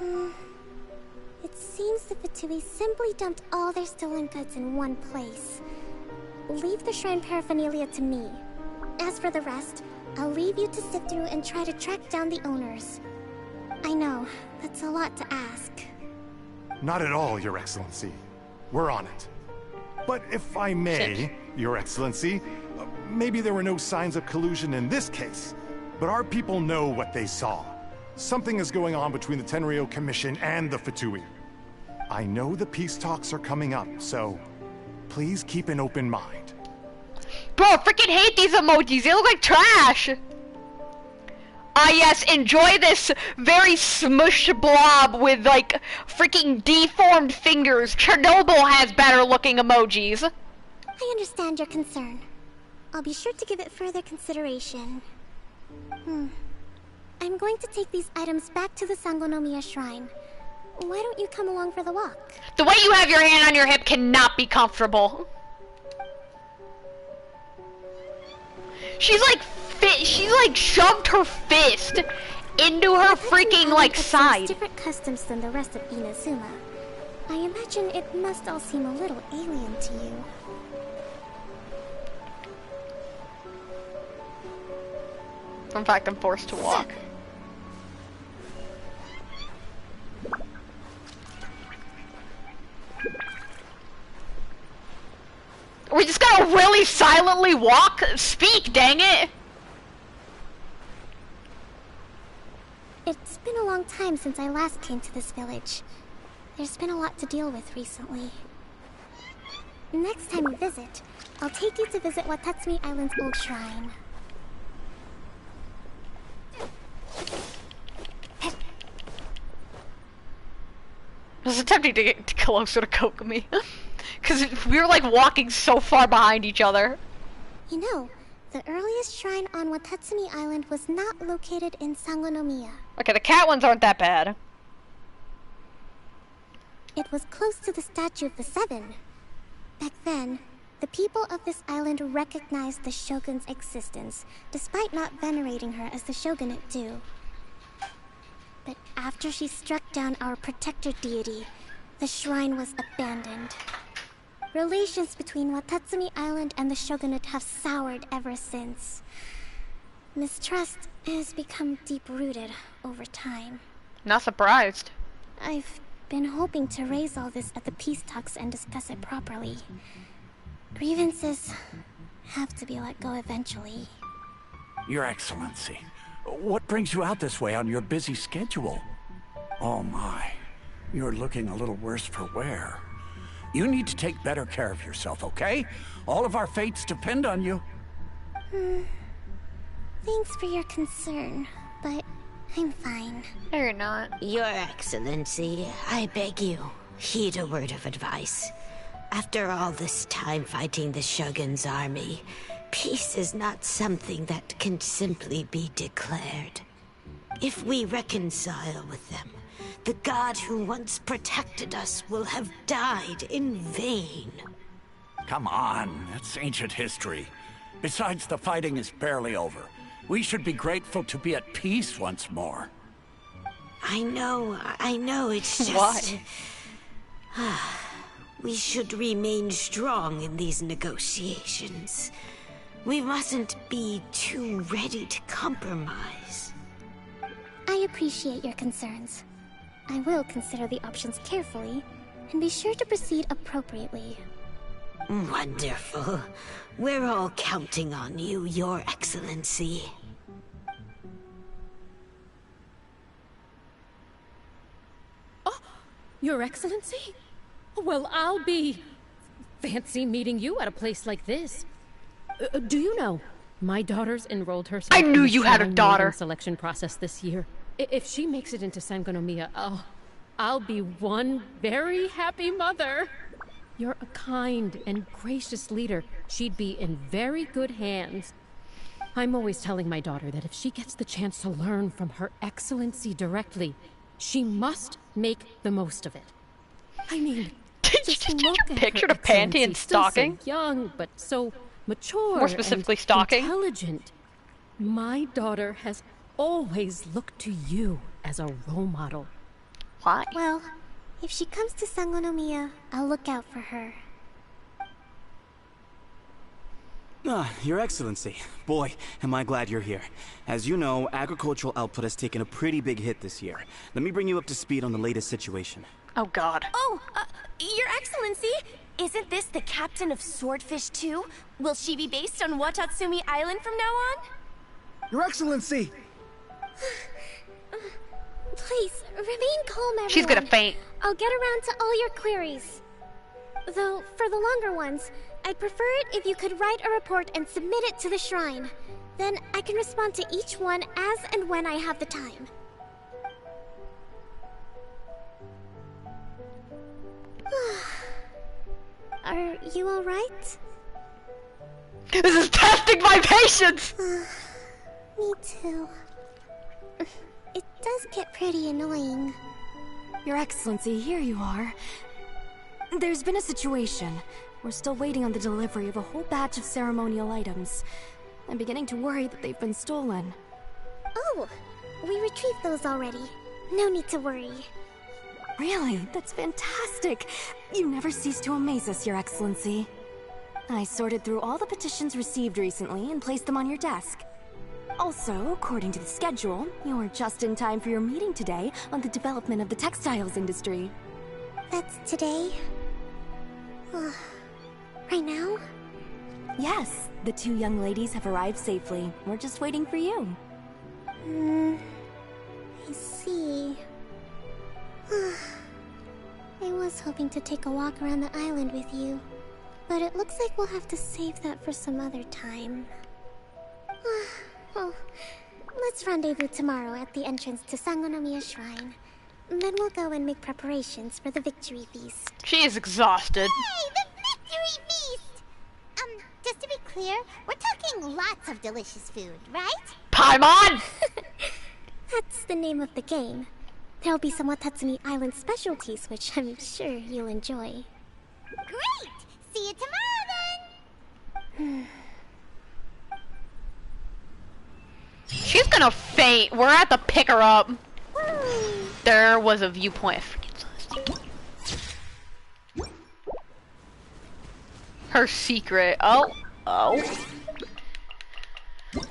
It seems the Fatui simply dumped all their stolen goods in one place. Leave the shrine paraphernalia to me. As for the rest, I'll leave you to sift through and try to track down the owners. I know, that's a lot to ask. Not at all, Your Excellency. We're on it. But if I may, Your Excellency, maybe there were no signs of collusion in this case, but our people know what they saw. Something is going on between the Tenryou Commission and the Fatui. I know the peace talks are coming up, so please keep an open mind. Bro, I freaking hate these emojis. They look like trash. Ah, yes, enjoy this very smush blob with, like, freaking deformed fingers. Chernobyl has better looking emojis. I understand your concern. I'll be sure to give it further consideration. I'm going to take these items back to the Sangonomiya Shrine. Why don't you come along for the walk? The way you have your hand on your hip cannot be comfortable. She's like shoved her fist into her freaking like side. Different customs than the rest of Inazuma. I imagine it must all seem a little alien to you. In fact, I'm forced to walk. We just gotta really silently walk? Speak, dang it! It's been a long time since I last came to this village. There's been a lot to deal with recently. Next time we visit, I'll take you to visit Watatsumi Island's old shrine. I was attempting to get closer to Kokomi. Because we were like walking so far behind each other. You know, the earliest shrine on Watatsumi Island was not located in Sangonomiya. Okay, the cat ones aren't that bad. It was close to the Statue of the Seven. Back then, the people of this island recognized the Shogun's existence, despite not venerating her as the Shogunate do. But after she struck down our protector deity, the shrine was abandoned. Relations between Watatsumi Island and the Shogunate have soured ever since. Mistrust has become deep-rooted over time. Not surprised. I've been hoping to raise all this at the peace talks and discuss it properly. Grievances have to be let go eventually. Your Excellency, what brings you out this way on your busy schedule? Oh my, you're looking a little worse for wear. You need to take better care of yourself, okay? All of our fates depend on you. Thanks for your concern, but I'm fine. No, you're not. Your Excellency, I beg you, heed a word of advice. After all this time fighting the Shogun's army, peace is not something that can simply be declared. If we reconcile with them, the god who once protected us will have died in vain. Come on, that's ancient history. Besides, the fighting is barely over. We should be grateful to be at peace once more. I know, it's just... Why? We should remain strong in these negotiations. We mustn't be too ready to compromise. I appreciate your concerns. I will consider the options carefully, and be sure to proceed appropriately. Wonderful. We're all counting on you, Your Excellency. Oh, Your Excellency? Well, I'll be... fancy meeting you at a place like this. Do you know, my daughter's enrolled herself I knew in the you had a shrine daughter. maiden selection process this year. If she makes it into Sangonomiya, I'll be one very happy mother. You're a kind and gracious leader. She'd be in very good hands. I'm always telling my daughter that if she gets the chance to learn from Her Excellency directly, she must make the most of it. I mean, just look at pictured a Her panty and Excellency, still so stocking? young, but so mature. More specifically, and stocking. intelligent. My daughter has always looked to you as a role model. Why? Well, if she comes to Sangonomiya, I'll look out for her. Your Excellency. Boy, am I glad you're here. As you know, agricultural output has taken a pretty big hit this year. Let me bring you up to speed on the latest situation. Oh god. Oh, Your Excellency, isn't this the captain of Swordfish too? Will she be based on Watatsumi Island from now on? Your Excellency! Please, remain calm, everyone. She's gonna faint. I'll get around to all your queries. Though, for the longer ones, I'd prefer it if you could write a report and submit it to the shrine. Then I can respond to each one as and when I have the time. Are you alright? This is testing my patience! Me too. It does get pretty annoying. Your Excellency, here you are. There's been a situation. We're still waiting on the delivery of a whole batch of ceremonial items. I'm beginning to worry that they've been stolen. Oh, we retrieved those already. No need to worry. Really? That's fantastic. You never cease to amaze us, Your Excellency. I sorted through all the petitions received recently and placed them on your desk. Also, according to the schedule, you're just in time for your meeting today on the development of the textiles industry. That's today? Right now? Yes, the two young ladies have arrived safely. We're just waiting for you. I see. I was hoping to take a walk around the island with you, but it looks like we'll have to save that for some other time. Well, let's rendezvous tomorrow at the entrance to Sangonomiya Shrine. Then we'll go and make preparations for the victory feast. She is exhausted. Hey, the victory feast! Just to be clear, we're talking lots of delicious food, right? Paimon! That's the name of the game. There'll be some Watatsumi Island specialties, which I'm sure you'll enjoy. Great! See you tomorrow then! She's gonna faint. We're gonna have to pick her up. There was a viewpoint. Her secret. Oh.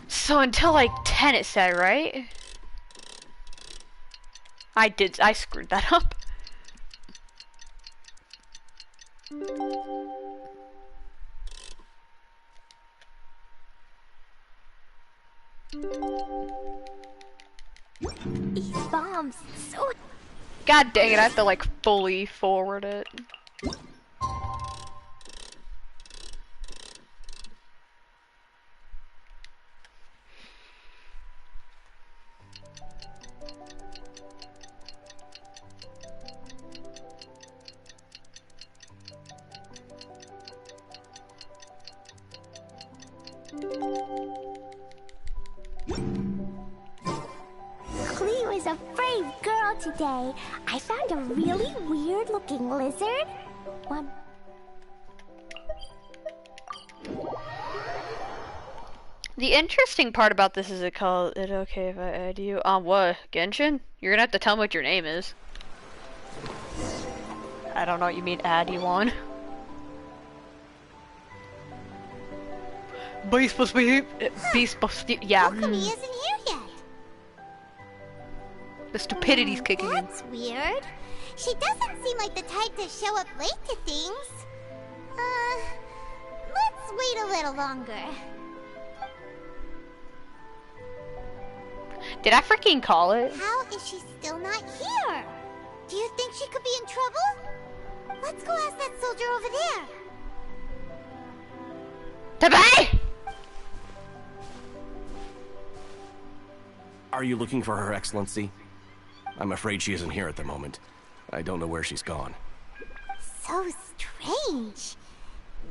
So until like 10 it said, right? I screwed that up. These bombs, so... God dang it, I have to like fully forward it. Cleo is a brave girl today. I found a really weird-looking lizard. One. The interesting part about this is it okay if I add you? What? Genshin? You're gonna have to tell me what your name is. I don't know what you mean add you on. Be supposed to be, yeah. Kokomi isn't here yet. The stupidity's kicking in. That's weird. She doesn't seem like the type to show up late to things. Let's wait a little longer. Did I freaking call it? How is she still not here? Do you think she could be in trouble? Let's go ask that soldier over there. Tabei! Are you looking for Her Excellency? I'm afraid she isn't here at the moment. I don't know where she's gone. So strange.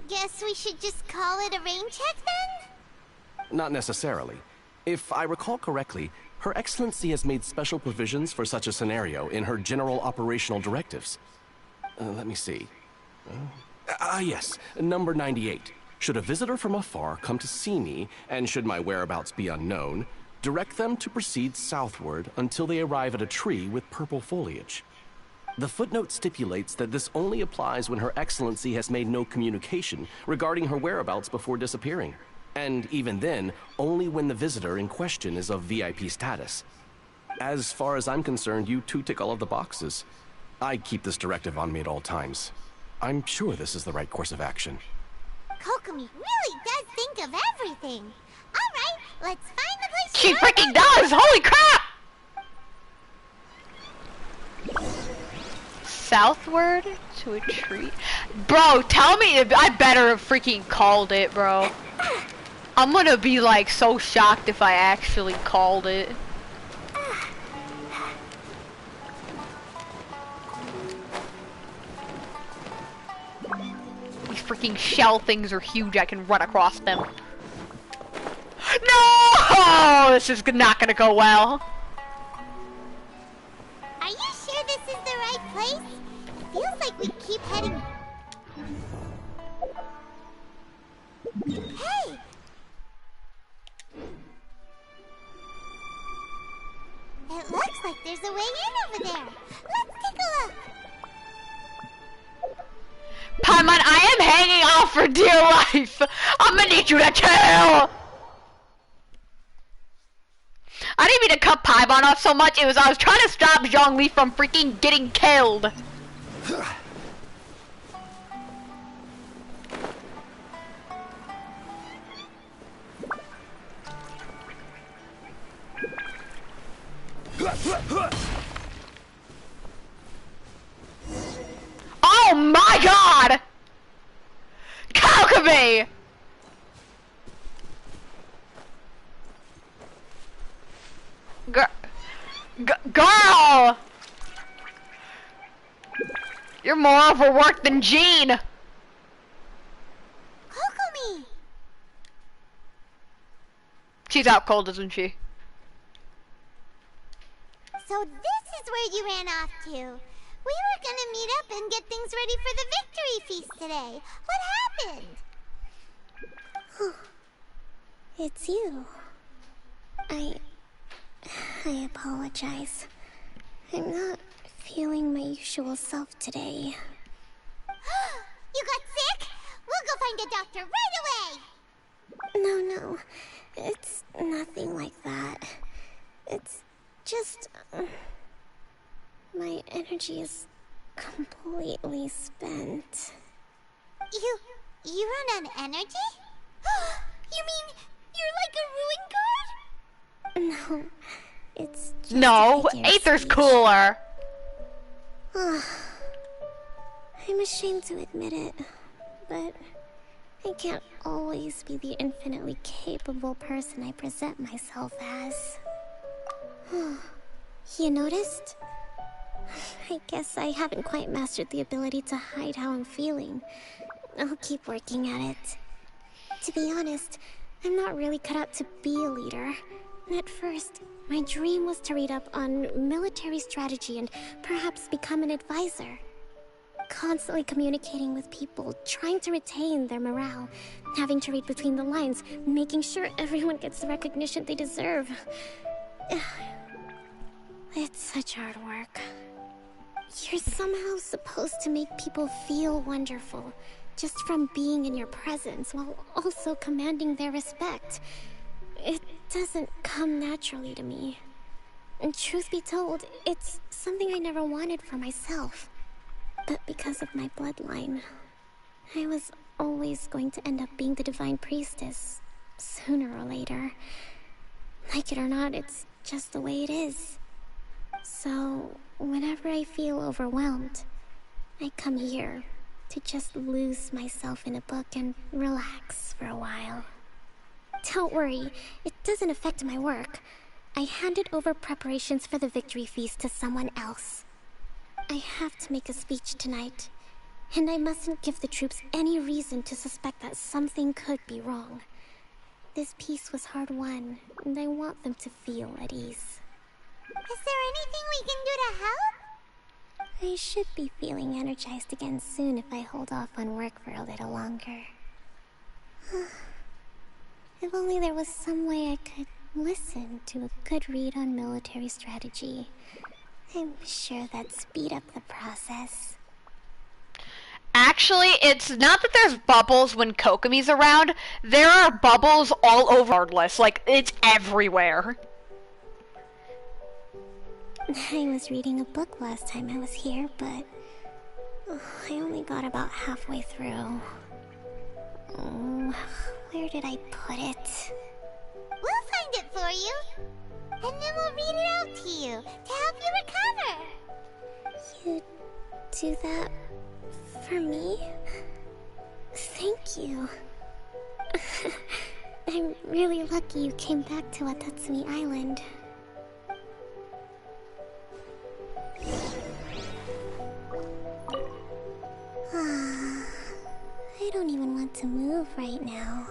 Guess we should just call it a rain check then? Not necessarily. If I recall correctly, Her Excellency has made special provisions for such a scenario in her general operational directives. Let me see. Yes, number 98. Should a visitor from afar come to see me, and should my whereabouts be unknown, direct them to proceed southward until they arrive at a tree with purple foliage. The footnote stipulates that this only applies when Her Excellency has made no communication regarding her whereabouts before disappearing. And even then, only when the visitor in question is of VIP status. As far as I'm concerned, you two tick all of the boxes. I keep this directive on me at all times. I'm sure this is the right course of action. Kokomi really does think of everything. Alright, let's find the place. She freaking does! Holy crap! Southward to a tree. Bro, tell me if I better have freaking called it, bro. I'm gonna be like so shocked if I actually called it. These freaking shell things are huge, I can run across them. No! This is not gonna go well. Are you sure this is the right place? It feels like we keep heading... Hey! It looks like there's a way in over there. Let's take a look. Paimon, I am hanging off for dear life. I'm gonna need you to chill. cut Paimon off so much, I was trying to stop Zhongli from freaking getting killed. Oh my god! Kokomi! Girl! You're more overworked than Jean! Kokomi! She's out cold, isn't she? So this is where you ran off to. We were gonna meet up and get things ready for the victory feast today. What happened? It's you. I apologize. I'm not feeling my usual self today. You got sick? We'll go find a doctor right away! No. It's nothing like that. It's just... my energy is completely spent. You run on energy? You mean you're like a ruin guard? No, it's just No, Aether's cooler. I'm ashamed to admit it, but I can't always be the infinitely capable person I present myself as. You noticed? I guess I haven't quite mastered the ability to hide how I'm feeling. I'll keep working at it. To be honest, I'm not really cut out to be a leader. At first, my dream was to read up on military strategy and perhaps become an advisor. Constantly communicating with people, trying to retain their morale, having to read between the lines, making sure everyone gets the recognition they deserve. It's such hard work. You're somehow supposed to make people feel wonderful, just from being in your presence, while also commanding their respect. It doesn't come naturally to me. And truth be told, it's something I never wanted for myself. But because of my bloodline, I was always going to end up being the Divine Priestess, sooner or later. Like it or not, it's just the way it is. So, whenever I feel overwhelmed, I come here to just lose myself in a book and relax for a while. Don't worry, it doesn't affect my work. I handed over preparations for the victory feast to someone else. I have to make a speech tonight, and I mustn't give the troops any reason to suspect that something could be wrong. This peace was hard won, and I want them to feel at ease. Is there anything we can do to help? I should be feeling energized again soon if I hold off on work for a little longer. If only there was some way I could listen to a good read on military strategy. I'm sure that'd speed up the process. Actually, it's not that there's bubbles when Kokomi's around. There are bubbles all over regardless. Like, it's everywhere. I was reading a book last time I was here, but I only got about halfway through. Where did I put it? We'll find it for you. And then we'll read it out to you to help you recover. You do that for me? Thank you. I'm really lucky you came back to Watatsumi Island. I don't even want to move right now.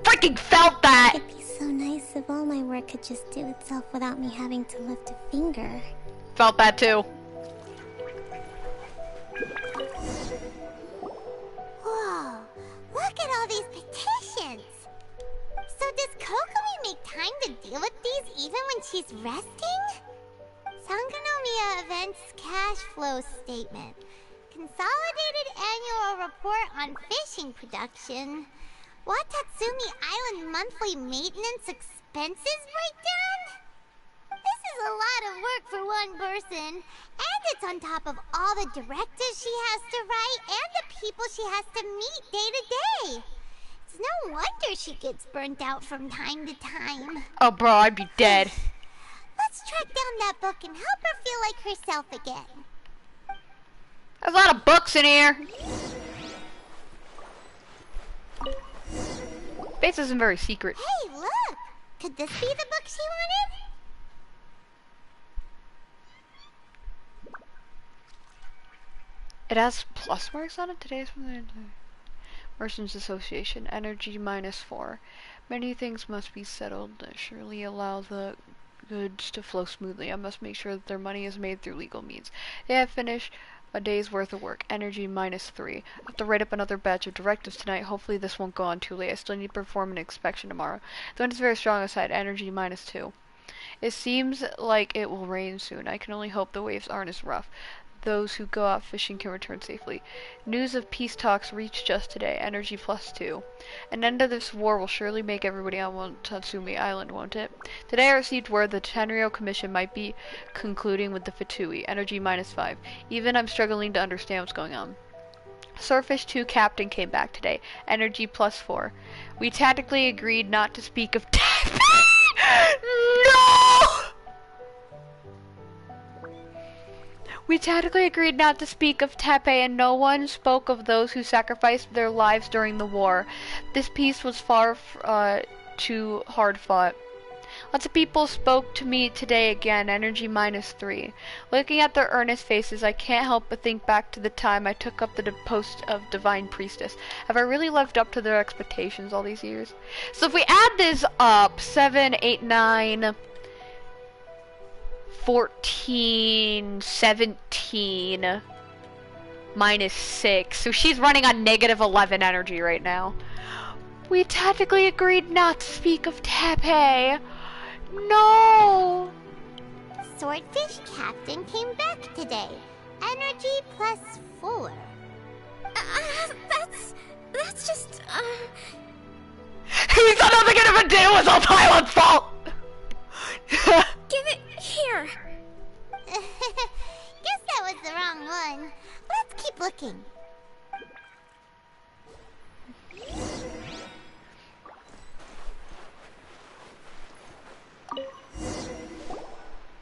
Freaking felt that! It'd be so nice if all my work could just do itself without me having to lift a finger. Felt that too. Whoa, look at all these petitions. So does Kokomi make time to deal with these even when she's resting? Sangonomiya Events Cash Flow Statement. Consolidated Annual Report on Fishing Production. Watatsumi Island Monthly Maintenance Expenses Breakdown? This is a lot of work for one person. And it's on top of all the directives she has to write and the people she has to meet day to day. It's no wonder she gets burnt out from time to time. Oh, bro, I'd be dead. Let's track down that book and help her feel like herself again. There's a lot of books in here. Space isn't very secret. Hey, look! Could this be the book she wanted? It has plus marks on it. Today's from the Merchants Association. Energy -4. Many things must be settled. Surely allow the goods to flow smoothly. I must make sure that their money is made through legal means. They have finished a day's worth of work. Energy -3. I have to write up another batch of directives tonight. Hopefully this won't go on too late. I still need to perform an inspection tomorrow. The wind is very strong outside. Energy -2. It seems like it will rain soon. I can only hope the waves aren't as rough. Those who go out fishing can return safely. News of peace talks reached just today. Energy +2. An end to this war will surely make everybody on Tatsumi Island, won't it? Today I received word the Tenryo Commission might be concluding with the Fatui. Energy -5. Even I'm struggling to understand what's going on. Swordfish 2 Captain came back today. Energy +4. We tactically agreed not to speak of No! We tactically agreed not to speak of Tepe, and no one spoke of those who sacrificed their lives during the war. This peace was far too hard fought. Lots of people spoke to me today again. Energy -3. Looking at their earnest faces, I can't help but think back to the time I took up the post of Divine Priestess. Have I really lived up to their expectations all these years? So if we add this up, 7, 8, 9... 14, 17, -6. So she's running on -11 energy right now. We tactically agreed not to speak of Tepe. No! Swordfish Captain came back today. Energy +4. That's just, He's got nothing to do. It was all Tyler's fault! Give it here. Guess that was the wrong one. Let's keep looking.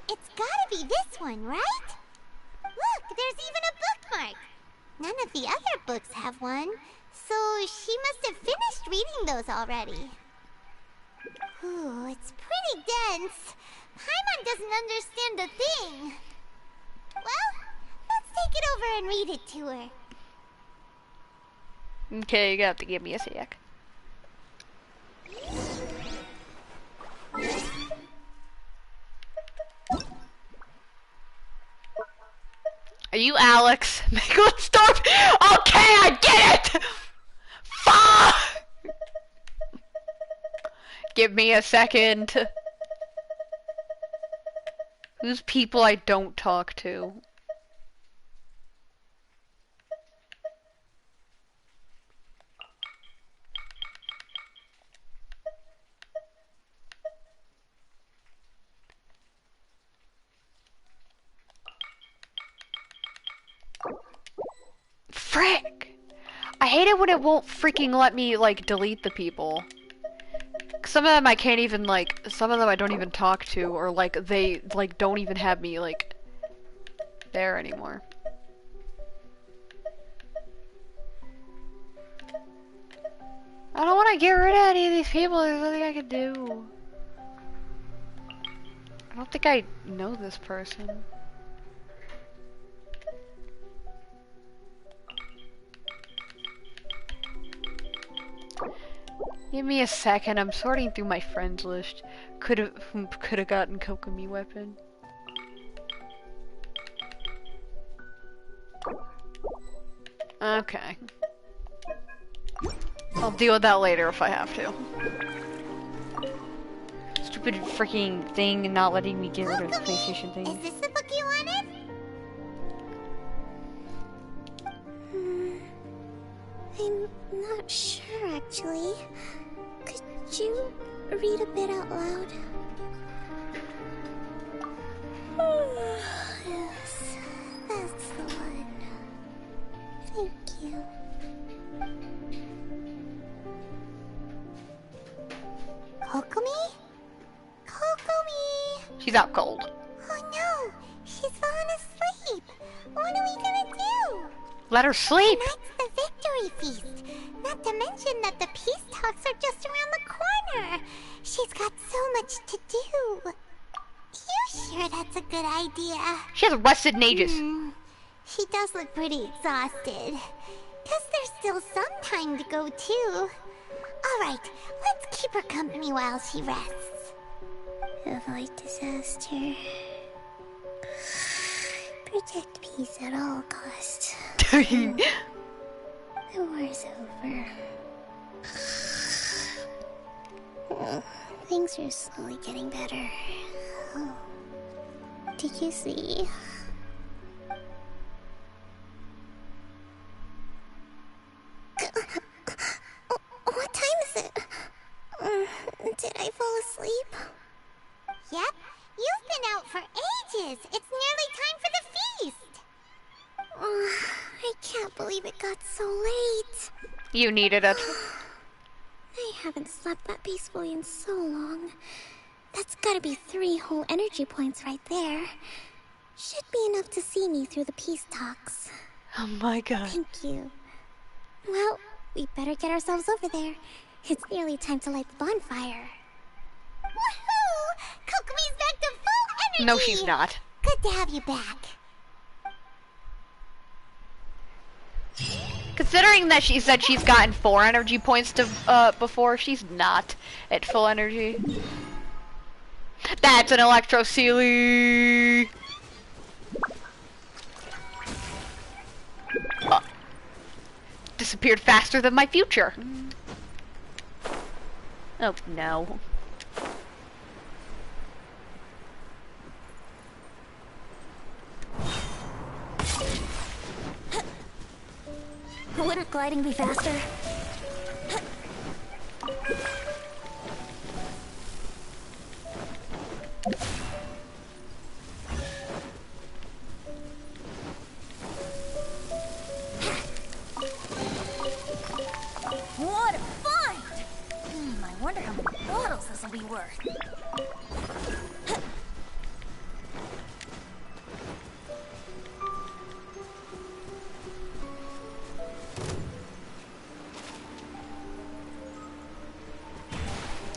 It's gotta be this one, right? Look, there's even a bookmark. None of the other books have one, so she must have finished reading those already. Ooh, it's pretty dense. Paimon doesn't understand a thing. Well, let's take it over and read it to her. Okay, you have to give me a sec. Are you Alex? Let's start. Okay, I get it! Fuck! Give me a second. Who's people I don't talk to? Frick! I hate it when it won't freaking let me, like, delete the people. Some of them I can't even, like, some of them I don't even talk to, or, like, they, like, don't even have me, like, there anymore. I don't want to get rid of any of these people. There's nothing I can do. I don't think I know this person. Give me a second. I'm sorting through my friends list. Could have gotten Kokomi weapon. Okay. I'll deal with that later if I have to. Stupid freaking thing not letting me get rid of the PlayStation thing. Is this the book you wanted? I'm not sure, actually. Could you read a bit out loud? Yes, that's the one. Thank you. Kokomi? Kokomi! She's out cold. Oh no! She's fallen asleep! What are we gonna do? Let her sleep. Tonight's the victory feast. Not to mention that the peace talks are just around the corner. She's got so much to do. You sure that's a good idea? She has rusted nages. She does look pretty exhausted. Guess there's still some time to go too. Alright, let's keep her company while she rests. Avoid disaster. Protect peace at all costs. The war's over. Things are slowly getting better. Oh. Did you see? What time is it? Did I fall asleep? Yep, you've been out for ages. It's nearly time for the feast. I can't believe it got so late. You needed it. I haven't slept that peacefully in so long. That's gotta be 3 whole energy points right there. Should be enough to see me through the peace talks. Oh my god. Thank you. Well, we better get ourselves over there. It's nearly time to light the bonfire. Woohoo! Kokomi's back to full energy! No, she's not. Good to have you back. Considering that she said she's gotten 4 energy points to before, she's not at full energy. That's an Electro Sealy. Disappeared faster than my future. Oh no. Wouldn't gliding be faster? What a find! I wonder how many bottles this will be worth.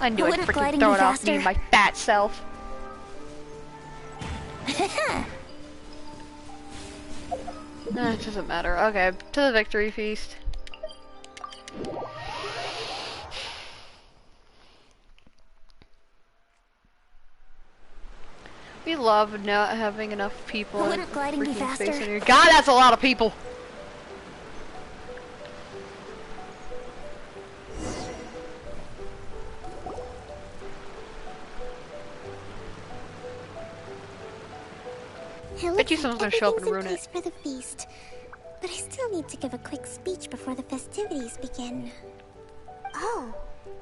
I knew I'd freaking throw it off me, my fat self. It doesn't matter. Okay, to the victory feast. We love not having enough people. Wouldn't gliding be faster? In here. God, that's a lot of people. Bet you someone's gonna show up and ruin it. For the feast, but I still need to give a quick speech before the festivities begin. Oh,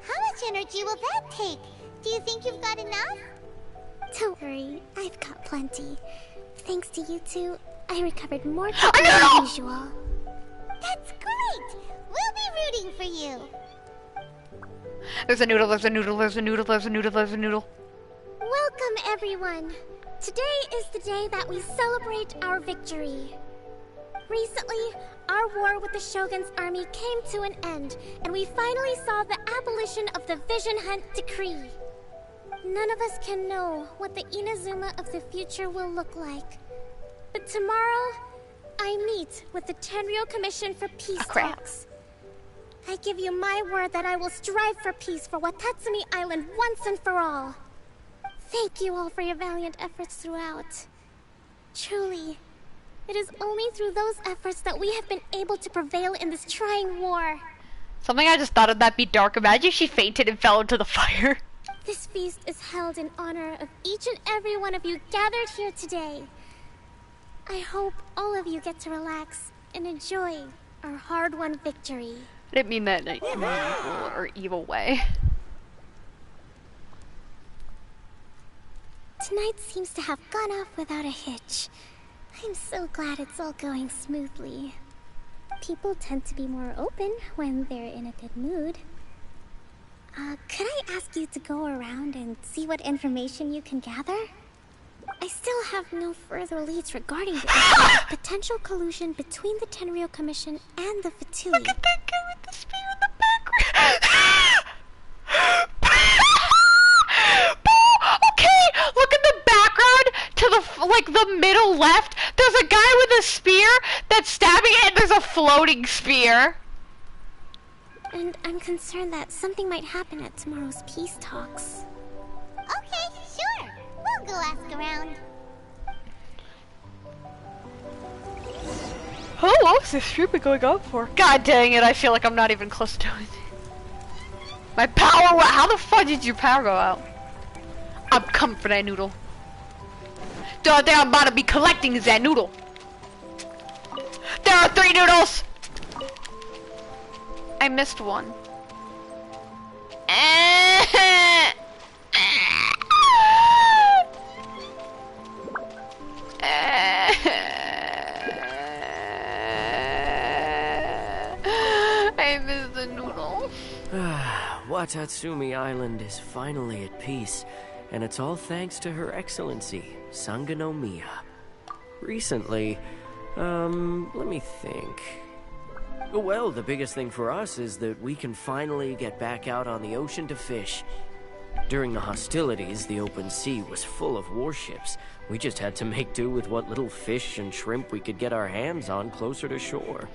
how much energy will that take? Do you think you've got enough? Don't worry, I've got plenty. Thanks to you two, I recovered more than usual. That's great! We'll be rooting for you. There's a noodle, there's a noodle, there's a noodle, there's a noodle, there's a noodle. Welcome, everyone. Today is the day that we celebrate our victory. Recently, our war with the Shogun's army came to an end, and we finally saw the abolition of the Vision Hunt Decree. None of us can know what the Inazuma of the future will look like. But tomorrow, I meet with the Tenryo Commission for Peace Talks. I give you my word that I will strive for peace for Watatsumi Island once and for all. Thank you all for your valiant efforts throughout. Truly, it is only through those efforts that we have been able to prevail in this trying war. Something I just thought of that'd be dark. Imagine if she fainted and fell into the fire. This feast is held in honor of each and every one of you gathered here today. I hope all of you get to relax and enjoy our hard-won victory. I didn't mean that in an evil or evil way. Tonight seems to have gone off without a hitch. I'm so glad it's all going smoothly. People tend to be more open when they're in a good mood. Could I ask you to go around and see what information you can gather? I still have no further leads regarding the potential collusion between the Tenryou Commission and the Fatui. Look at that guy with the spear in the background. Okay, look at the background to the middle left. There's a guy with a spear that's stabbing it, and there's a floating spear. And I'm concerned that something might happen at tomorrow's peace talks. Okay, sure. We'll go ask around. Oh, what was this streamer going on for? God dang it, I feel like I'm not even close to it. My power, how the fuck did your power go out? I'm coming for that noodle. The other thing I'm about to be collecting is that noodle. There are 3 noodles! I missed one. I missed the noodle. Watatsumi Island is finally at peace, and it's all thanks to Her Excellency, Sangonomiya. Recently, let me think. Well, the biggest thing for us is that we can finally get back out on the ocean to fish. During the hostilities, the open sea was full of warships. We just had to make do with what little fish and shrimp we could get our hands on closer to shore.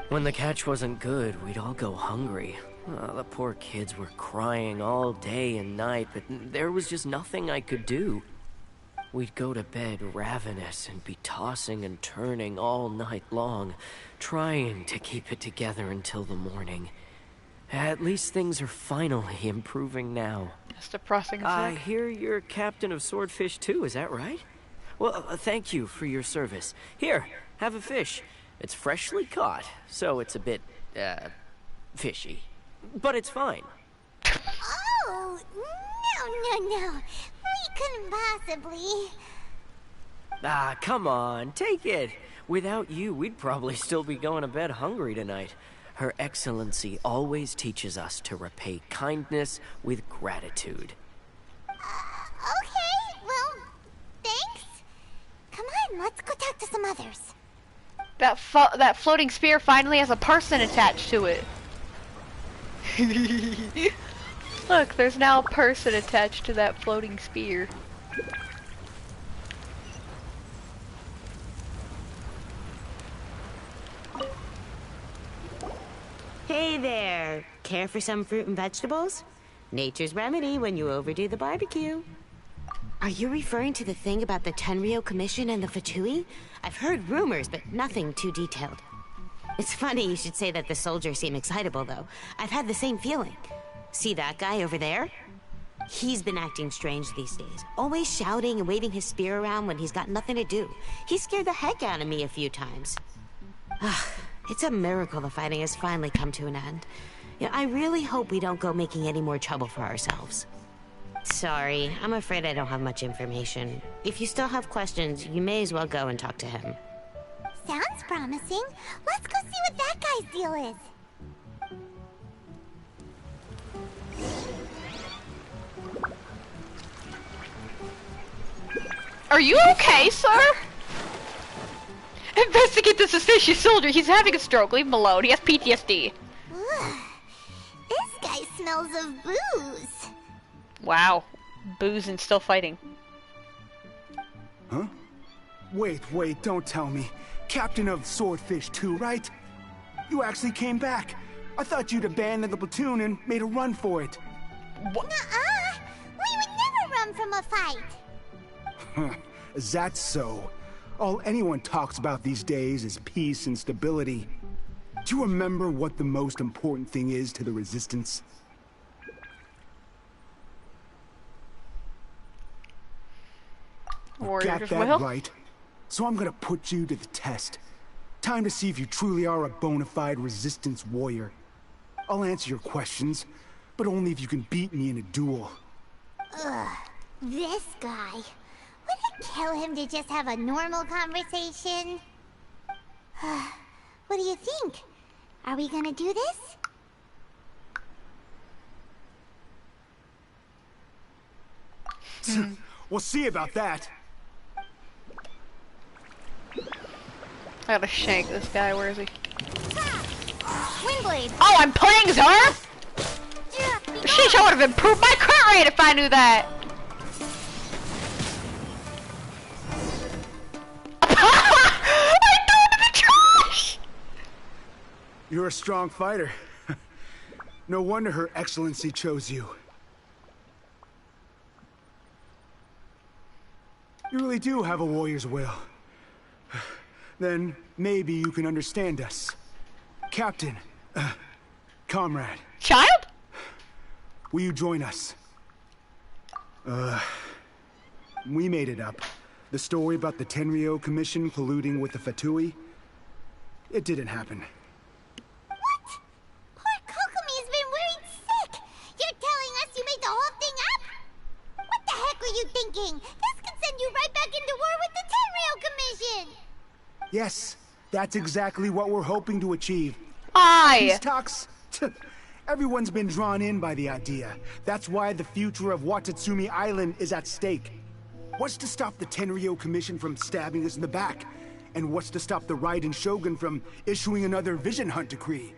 When the catch wasn't good, we'd all go hungry. The poor kids were crying all day and night, but there was just nothing I could do. We'd go to bed ravenous and be tossing and turning all night long, trying to keep it together until the morning. At least things are finally improving now. That's depressing. I hear you're captain of Swordfish too, is that right? Well, thank you for your service. Here, have a fish. It's freshly caught, so it's a bit, fishy. But it's fine. Oh, no. We couldn't possibly. Ah, come on, take it. Without you, we'd probably still be going to bed hungry tonight. Her Excellency always teaches us to repay kindness with gratitude. Okay, well, thanks. Come on, let's go talk to some others. That floating spear finally has a person attached to it. Look, there's now a person attached to that floating spear. Hey there! Care for some fruit and vegetables? Nature's remedy when you overdo the barbecue. Are you referring to the thing about the Tenryou Commission and the Fatui? I've heard rumors, but nothing too detailed. It's funny you should say that the soldiers seem excitable, though. I've had the same feeling. See that guy over there? He's been acting strange these days. Always shouting and waving his spear around when he's got nothing to do. He scared the heck out of me a few times. It's a miracle the fighting has finally come to an end. Yeah, I really hope we don't go making any more trouble for ourselves. Sorry, I'm afraid I don't have much information. If you still have questions, you may as well go and talk to him. Sounds promising. Let's go see what that guy's deal is. Are you okay, sir? Investigate the suspicious soldier. He's having a stroke. Leave him alone. He has PTSD. This guy smells of booze. Wow. Booze and still fighting. Huh? Wait, don't tell me. Captain of Swordfish too, right? You actually came back. I thought you'd abandoned the platoon and made a run for it. What? Nuh-uh. We would never run from a fight. Is that so? All anyone talks about these days is peace and stability. Do you remember what the most important thing is to the Resistance? Warriors Got that will. right. So I'm gonna put you to the test. Time to see if you truly are a bona fide Resistance warrior. I'll answer your questions, but only if you can beat me in a duel. This guy. Would it kill him to just have a normal conversation? What do you think? Are we gonna do this? We'll see about that. I gotta shank this guy. Where is he? Windblade. Oh, I'm playing Zara? Sheesh, I would have improved my crit rate if I knew that. I threw him in the trash. You're a strong fighter. No wonder Her Excellency chose you. You really do have a warrior's will. Then maybe you can understand us. Captain, comrade. Child? Will you join us? We made it up. The story about the Tenryou Commission colluding with the Fatui, it didn't happen. What? Poor Kokomi's been worried sick. You're telling us you made the whole thing up? What the heck were you thinking? This could send you right back into war with the Tenryou Commission. Yes, that's exactly what we're hoping to achieve. Aye. Peace talks? Everyone's been drawn in by the idea. That's why the future of Watatsumi Island is at stake. What's to stop the Tenryou Commission from stabbing us in the back? And what's to stop the Raiden Shogun from issuing another Vision Hunt decree?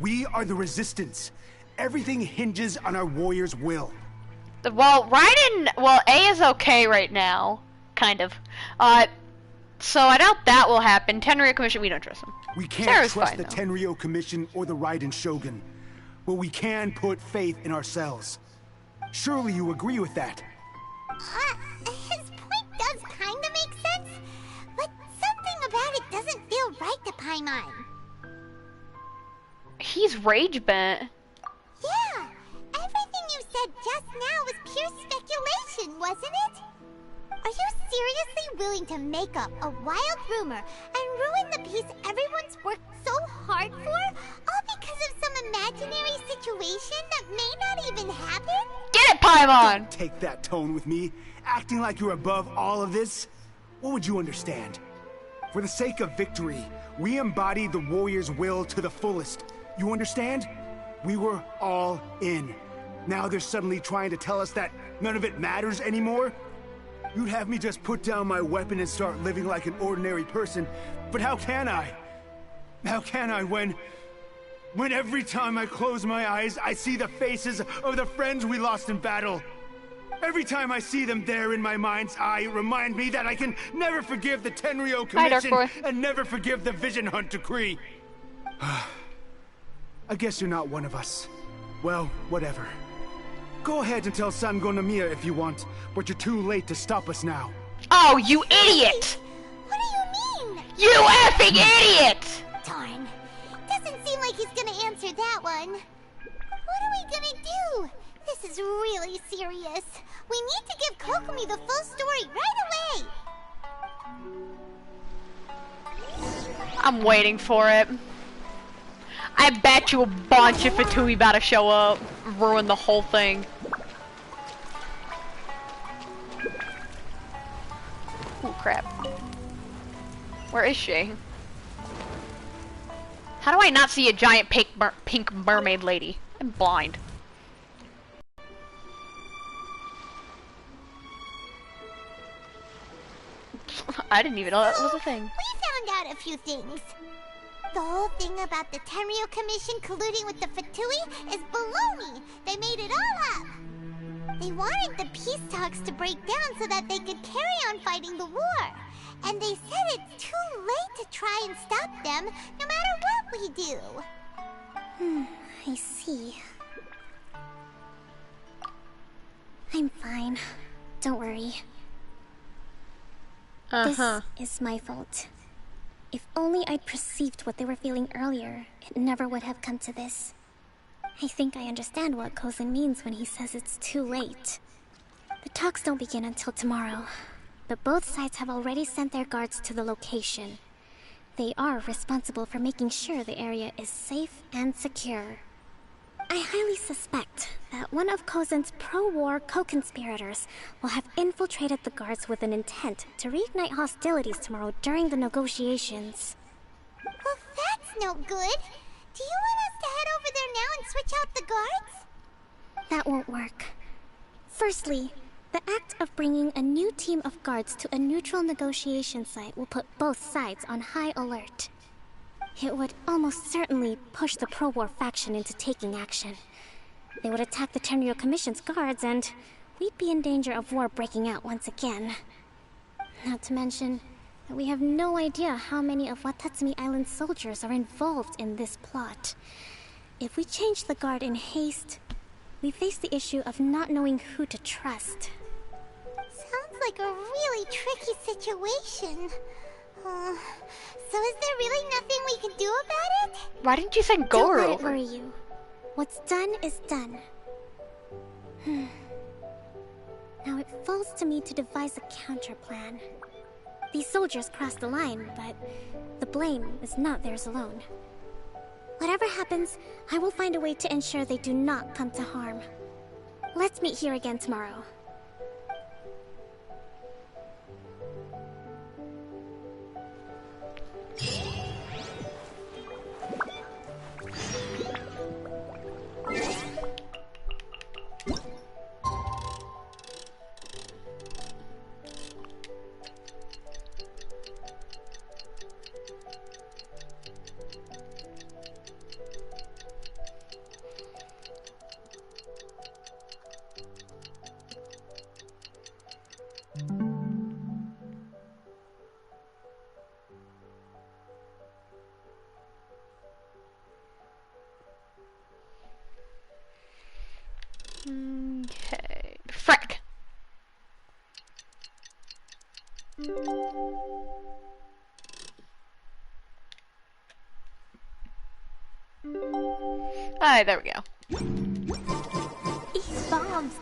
We are the Resistance. Everything hinges on our warrior's will. Well, Raiden, A is okay right now. Kind of. So I doubt that will happen. Tenryou Commission, we don't trust them. We can't Sarah's trust fine, the though. Tenryou Commission or the Raiden Shogun. But we can put faith in ourselves. Surely you agree with that? His point does kinda make sense, but something about it doesn't feel right to Paimon. He's rage bent. Yeah, everything you said just now was pure speculation, wasn't it? Are you seriously willing to make up a wild rumor and ruin the peace everyone's worked so hard for, all because of some imaginary situation that may not even happen? Get it, Paimon! Don't take that tone with me, acting like you're above all of this. What would you understand? For the sake of victory, we embodied the warrior's will to the fullest. You understand? We were all in. Now they're suddenly trying to tell us that none of it matters anymore? You'd have me just put down my weapon and start living like an ordinary person, but how can I? How can I when every time I close my eyes, I see the faces of the friends we lost in battle? Every time I see them there in my mind's eye, it reminds me that I can never forgive the Tenryou Commission and never forgive the Vision Hunt decree. I guess you're not one of us. Well, whatever. Go ahead and tell Sango Nomiya if you want, but you're too late to stop us now. Oh, you idiot! What do you mean? You effing idiot! Darn. Doesn't seem like he's gonna answer that one. What are we gonna do? This is really serious. We need to give Kokomi the full story right away. I'm waiting for it. I bet you a bunch of Fatui about to show up, ruin the whole thing. Oh crap. Where is she? How do I not see a giant pink mermaid lady? I'm blind. I didn't even know that was a thing. We found out a few things. The whole thing about the Tenryou Commission colluding with the Fatui is baloney. They made it all up. They wanted the peace talks to break down so that they could carry on fighting the war. And they said it's too late to try and stop them, no matter what we do. I see. I'm fine. Don't worry. This is my fault. If only I'd perceived what they were feeling earlier, it never would have come to this. I think I understand what Kozin means when he says it's too late. The talks don't begin until tomorrow, but both sides have already sent their guards to the location. They are responsible for making sure the area is safe and secure. I highly suspect that one of Kozen's pro-war co-conspirators will have infiltrated the guards with an intent to reignite hostilities tomorrow during the negotiations. Well, that's no good. Do you want us to head over there now and switch out the guards? That won't work. Firstly, the act of bringing a new team of guards to a neutral negotiation site will put both sides on high alert. It would almost certainly push the pro-war faction into taking action. They would attack the Tenryou Commission's guards, and we'd be in danger of war breaking out once again. Not to mention that we have no idea how many of Watatsumi Island's soldiers are involved in this plot. If we change the guard in haste, we face the issue of not knowing who to trust. Sounds like a really tricky situation. So is there really nothing we can do about it? Why didn't you say go Don't let over? it worry you. What's done is done. Now it falls to me to devise a counter plan. These soldiers crossed the line, but the blame is not theirs alone. Whatever happens, I will find a way to ensure they do not come to harm. Let's meet here again tomorrow. Okay. Frick. Alright, there we go. These bombs.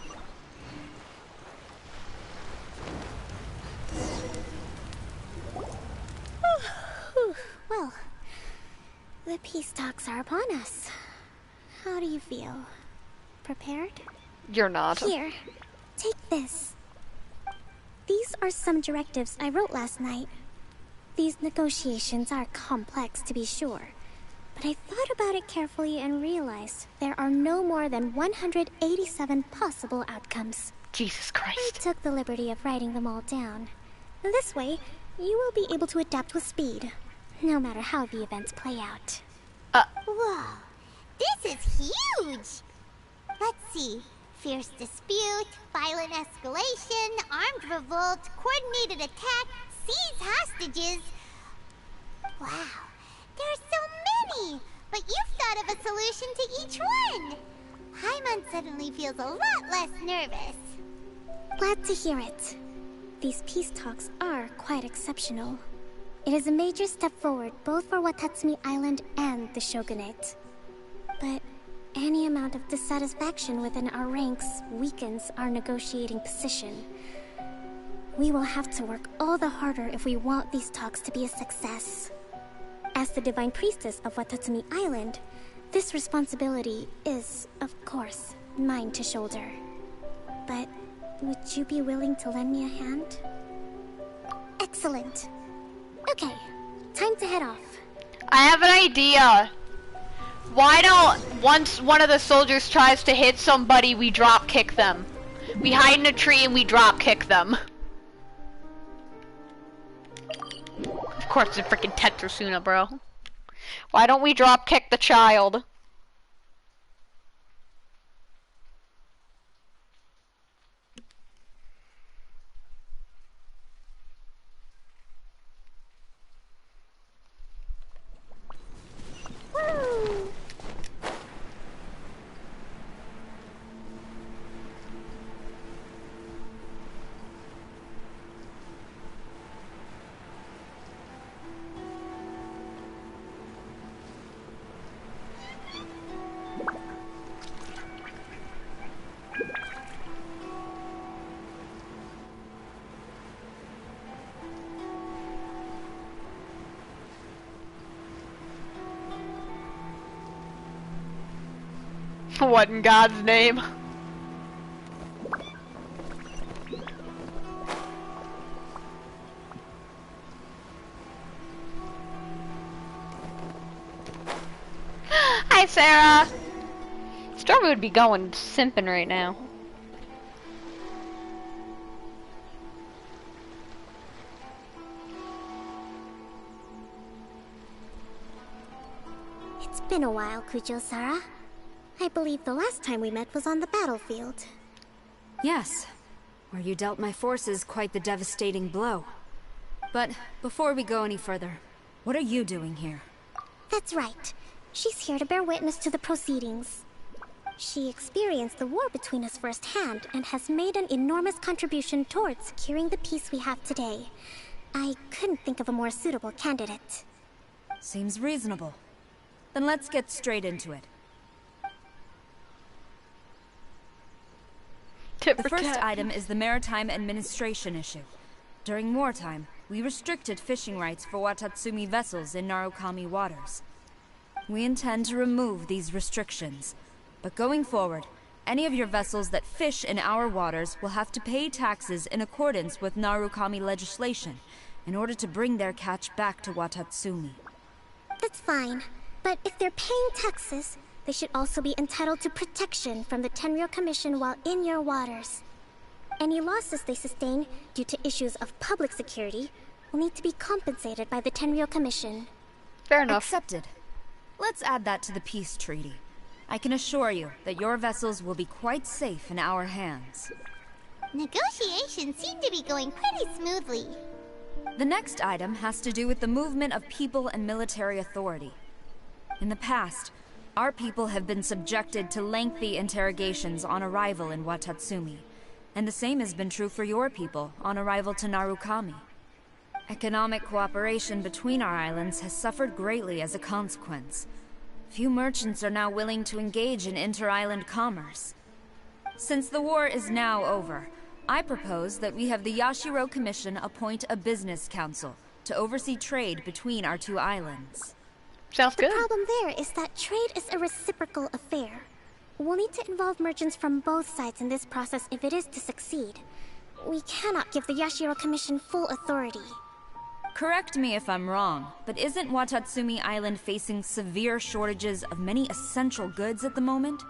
Well, the peace talks are upon us. How do you feel? Prepared? You're not. Here, take this. These are some directives I wrote last night. These negotiations are complex, to be sure, but I thought about it carefully and realized there are no more than 187 possible outcomes. Jesus Christ. I took the liberty of writing them all down. This way, you will be able to adapt with speed, no matter how the events play out. Whoa, this is huge! Let's see. Fierce dispute, violent escalation, armed revolt, coordinated attack, seize hostages. Wow, there are so many! But you've thought of a solution to each one! Paimon suddenly feels a lot less nervous. Glad to hear it. These peace talks are quite exceptional. It is a major step forward both for Watatsumi Island and the Shogunate. But any amount of dissatisfaction within our ranks weakens our negotiating position. We will have to work all the harder if we want these talks to be a success. As the Divine Priestess of Watatsumi Island, this responsibility is, of course, mine to shoulder. But would you be willing to lend me a hand? Excellent. Okay, time to head off. I have an idea. Why don't, once one of the soldiers tries to hit somebody, we drop kick them? We hide in a tree and we drop kick them. Of course, it's freaking Tetrasuna, bro. Why don't we drop kick the child? Woo! What in God's name? Hi, Sarah! Stormy would be going simping right now. It's been a while, Kujo-Sara. I believe the last time we met was on the battlefield. Yes, where you dealt my forces quite the devastating blow. But before we go any further, what are you doing here? That's right. She's here to bear witness to the proceedings. She experienced the war between us firsthand and has made an enormous contribution towards securing the peace we have today. I couldn't think of a more suitable candidate. Seems reasonable. Then let's get straight into it. The first item is the Maritime Administration issue. During wartime, we restricted fishing rights for Watatsumi vessels in Narukami waters. We intend to remove these restrictions, but going forward, any of your vessels that fish in our waters will have to pay taxes in accordance with Narukami legislation in order to bring their catch back to Watatsumi. That's fine, but if they're paying taxes, they should also be entitled to protection from the Tenryou Commission while in your waters. Any losses they sustain due to issues of public security will need to be compensated by the Tenryou Commission. Fair enough. Accepted. Let's add that to the peace treaty. I can assure you that your vessels will be quite safe in our hands. Negotiations seem to be going pretty smoothly. The next item has to do with the movement of people and military authority. In the past, our people have been subjected to lengthy interrogations on arrival in Watatsumi, and the same has been true for your people on arrival to Narukami. Economic cooperation between our islands has suffered greatly as a consequence. Few merchants are now willing to engage in inter-island commerce. Since the war is now over, I propose that we have the Yashiro Commission appoint a business council to oversee trade between our two islands. Sounds good. The problem there is that trade is a reciprocal affair. We'll need to involve merchants from both sides in this process if it is to succeed. We cannot give the Yashiro Commission full authority. Correct me if I'm wrong, but isn't Watatsumi Island facing severe shortages of many essential goods at the moment?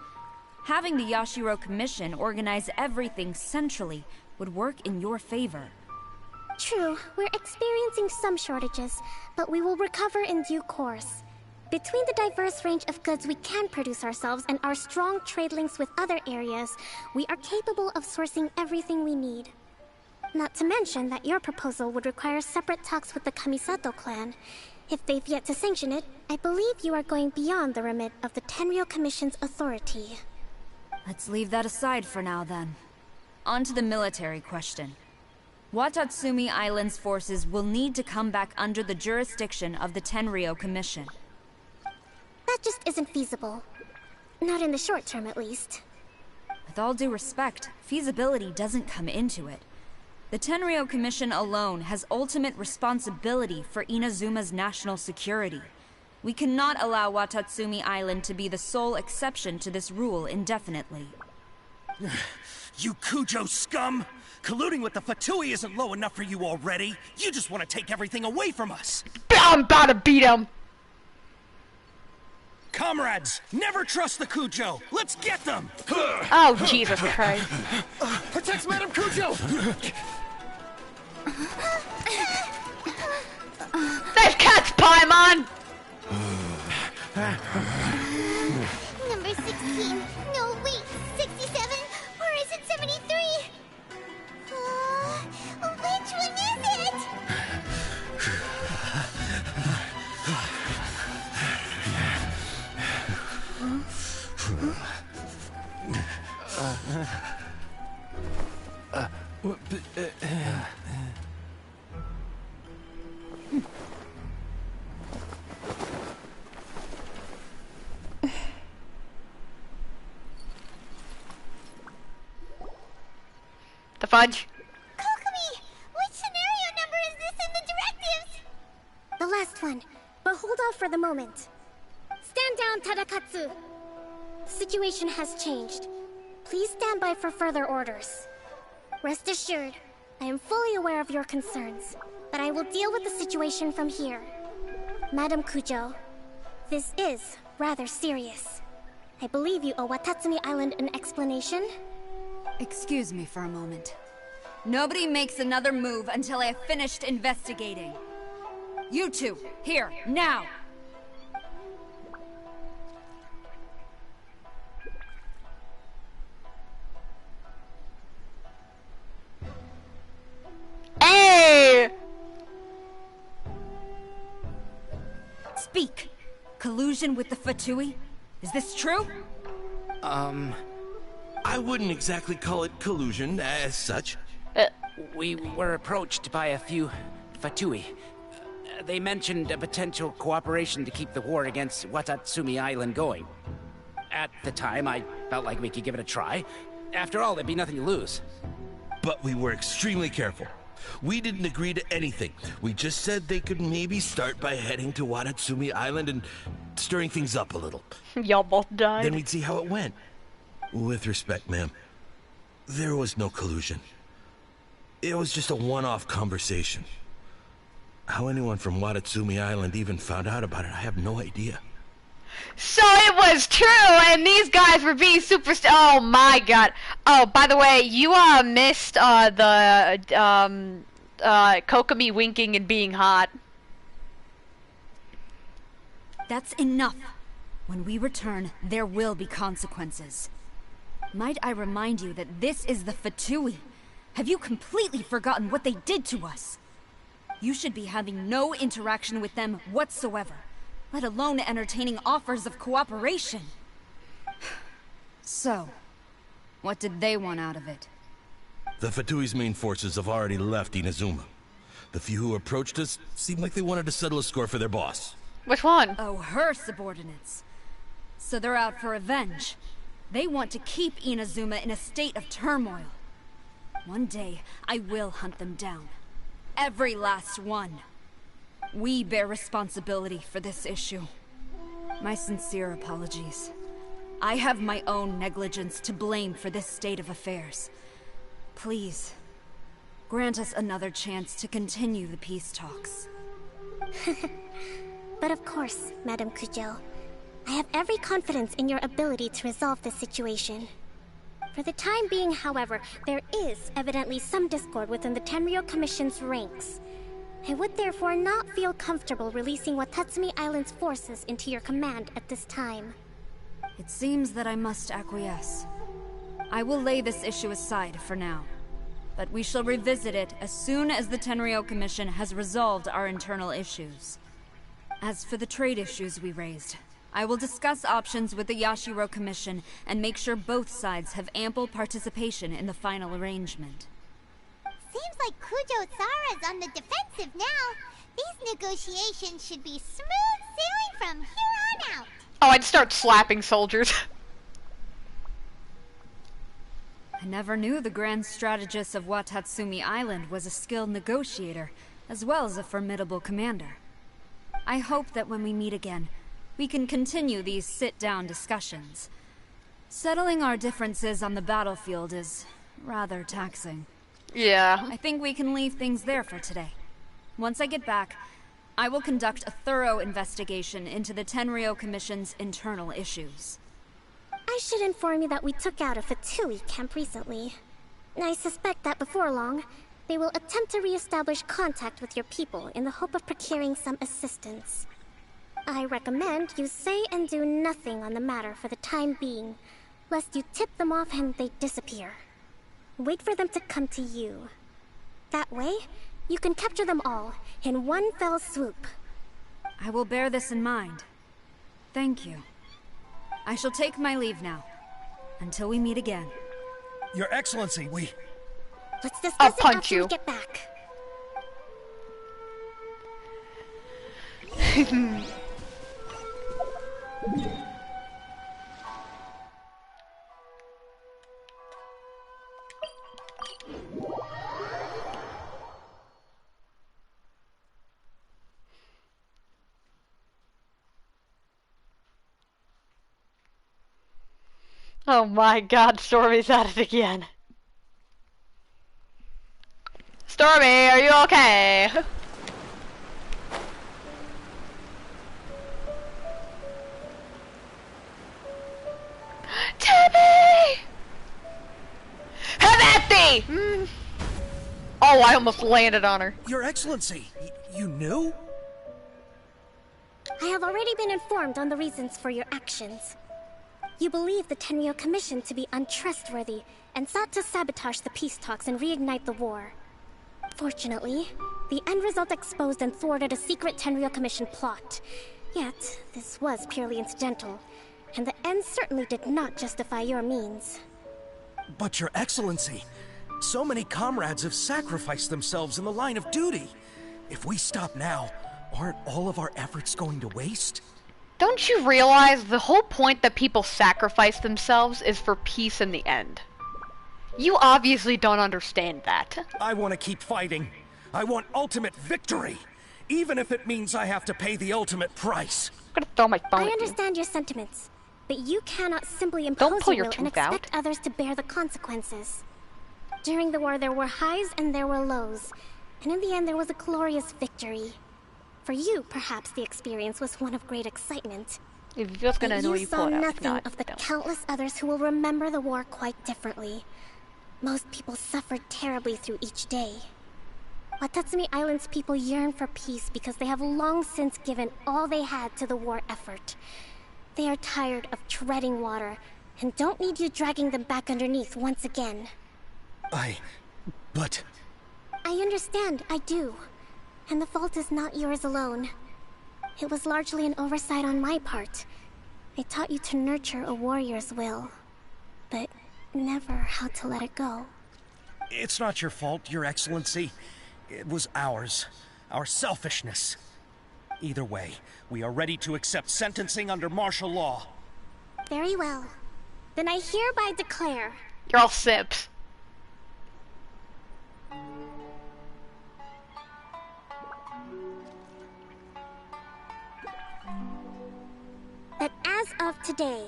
Having the Yashiro Commission organize everything centrally would work in your favor. True, we're experiencing some shortages, but we will recover in due course. Between the diverse range of goods we can produce ourselves and our strong trade links with other areas, we are capable of sourcing everything we need. Not to mention that your proposal would require separate talks with the Kamisato clan. If they've yet to sanction it, I believe you are going beyond the remit of the Tenryou Commission's authority. Let's leave that aside for now, then. On to the military question. Watatsumi Island's forces will need to come back under the jurisdiction of the Tenryou Commission. That just isn't feasible. Not in the short term, at least. With all due respect, feasibility doesn't come into it. The Tenryou Commission alone has ultimate responsibility for Inazuma's national security. We cannot allow Watatsumi Island to be the sole exception to this rule indefinitely. You Kujo scum! Colluding with the Fatui isn't low enough for you already. You just want to take everything away from us. I'm about to beat him. Comrades, never trust the Kujo. Let's get them. Oh, Jesus Christ. Protect Madame Kujo! There's cat's Paimon! Number 16. No, wait. 67? Or is it 73? Which one is it? The fudge. Kokomi! Which scenario number is this in the directives? The last one, but hold off for the moment. Stand down, Tadakatsu! The situation has changed. Please stand by for further orders. Rest assured, I am fully aware of your concerns, but I will deal with the situation from here. Madam Kujo, this is rather serious. I believe you owe Watatsumi Island an explanation? Excuse me for a moment. Nobody makes another move until I have finished investigating. You two, here, now! Hey! Speak! Collusion with the Fatui? Is this true? I wouldn't exactly call it collusion as such. We were approached by a few Fatui. They mentioned a potential cooperation to keep the war against Watatsumi Island going. At the time, I felt like we could give it a try. After all, there'd be nothing to lose. But we were extremely careful. We didn't agree to anything. We just said they could maybe start by heading to Watatsumi Island and stirring things up a little. Y'all both died. Then we'd see how it went. With respect, ma'am, there was no collusion. It was just a one-off conversation. How anyone from Watatsumi Island even found out about it, I have no idea. So it was true, and these guys were being super. Oh my god! Oh, by the way, you missed the Kokomi winking and being hot. That's enough. When we return, there will be consequences. Might I remind you that this is the Fatui? Have you completely forgotten what they did to us? You should be having no interaction with them whatsoever, let alone entertaining offers of cooperation. So, what did they want out of it? The Fatui's main forces have already left Inazuma. The few who approached us seemed like they wanted to settle a score for their boss. Which one? Oh, her subordinates. So they're out for revenge. They want to keep Inazuma in a state of turmoil. One day, I will hunt them down. Every last one. We bear responsibility for this issue. My sincere apologies. I have my own negligence to blame for this state of affairs. Please, grant us another chance to continue the peace talks. But of course, Madam Kujo. I have every confidence in your ability to resolve this situation. For the time being, however, there is evidently some discord within the Tenryou Commission's ranks. I would therefore not feel comfortable releasing Watatsumi Island's forces into your command at this time. It seems that I must acquiesce. I will lay this issue aside for now, but we shall revisit it as soon as the Tenryou Commission has resolved our internal issues. As for the trade issues we raised, I will discuss options with the Yashiro Commission and make sure both sides have ample participation in the final arrangement. Seems like Kujo-Sara's on the defensive now. These negotiations should be smooth sailing from here on out. Oh, I'd start slapping soldiers. I never knew the grand strategist of Watatsumi Island was a skilled negotiator, as well as a formidable commander. I hope that when we meet again, we can continue these sit-down discussions. Settling our differences on the battlefield is rather taxing. Yeah. I think we can leave things there for today. Once I get back, I will conduct a thorough investigation into the Tenryou Commission's internal issues. I should inform you that we took out a Fatui camp recently. I suspect that before long, they will attempt to re-establish contact with your people in the hope of procuring some assistance. I recommend you say and do nothing on the matter for the time being, lest you tip them off and they disappear. Wait for them to come to you. That way, you can capture them all in one fell swoop. I will bear this in mind. Thank you. I shall take my leave now. Until we meet again. Your Excellency, Let's discuss it after you. we get back. Oh my god, Stormy's at it again. Stormy, are you okay? Timmy! Have at thee! Oh, I almost landed on her. Your Excellency, you knew? I have already been informed on the reasons for your actions. You believe the Tenryou Commission to be untrustworthy and sought to sabotage the peace talks and reignite the war. Fortunately, the end result exposed and thwarted a secret Tenryou Commission plot. Yet, this was purely incidental, and the end certainly did not justify your means. But Your Excellency, so many comrades have sacrificed themselves in the line of duty. If we stop now, aren't all of our efforts going to waste? Don't you realize the whole point that people sacrifice themselves is for peace in the end? You obviously don't understand that. I want to keep fighting. I want ultimate victory, even if it means I have to pay the ultimate price. I'm gonna throw my phone I at you. understand your sentiments, but you cannot simply impose pull your your will and tooth out. expect others to bear the consequences. During the war, there were highs and there were lows, and in the end, there was a glorious victory. For you, perhaps the experience was one of great excitement. If you're just gonna But know you you saw pull it out. If nothing not, of the don't. countless others who will remember the war quite differently. Most people suffered terribly through each day. Watatsumi Island's people yearn for peace because they have long since given all they had to the war effort. They are tired of treading water and don't need you dragging them back underneath once again. But... I understand, I do. And the fault is not yours alone. It was largely an oversight on my part. I taught you to nurture a warrior's will, but never how to let it go. It's not your fault, Your Excellency. It was ours. Our selfishness. Either way, we are ready to accept sentencing under martial law. Very well. Then I hereby declare... You're all sips. that as of today,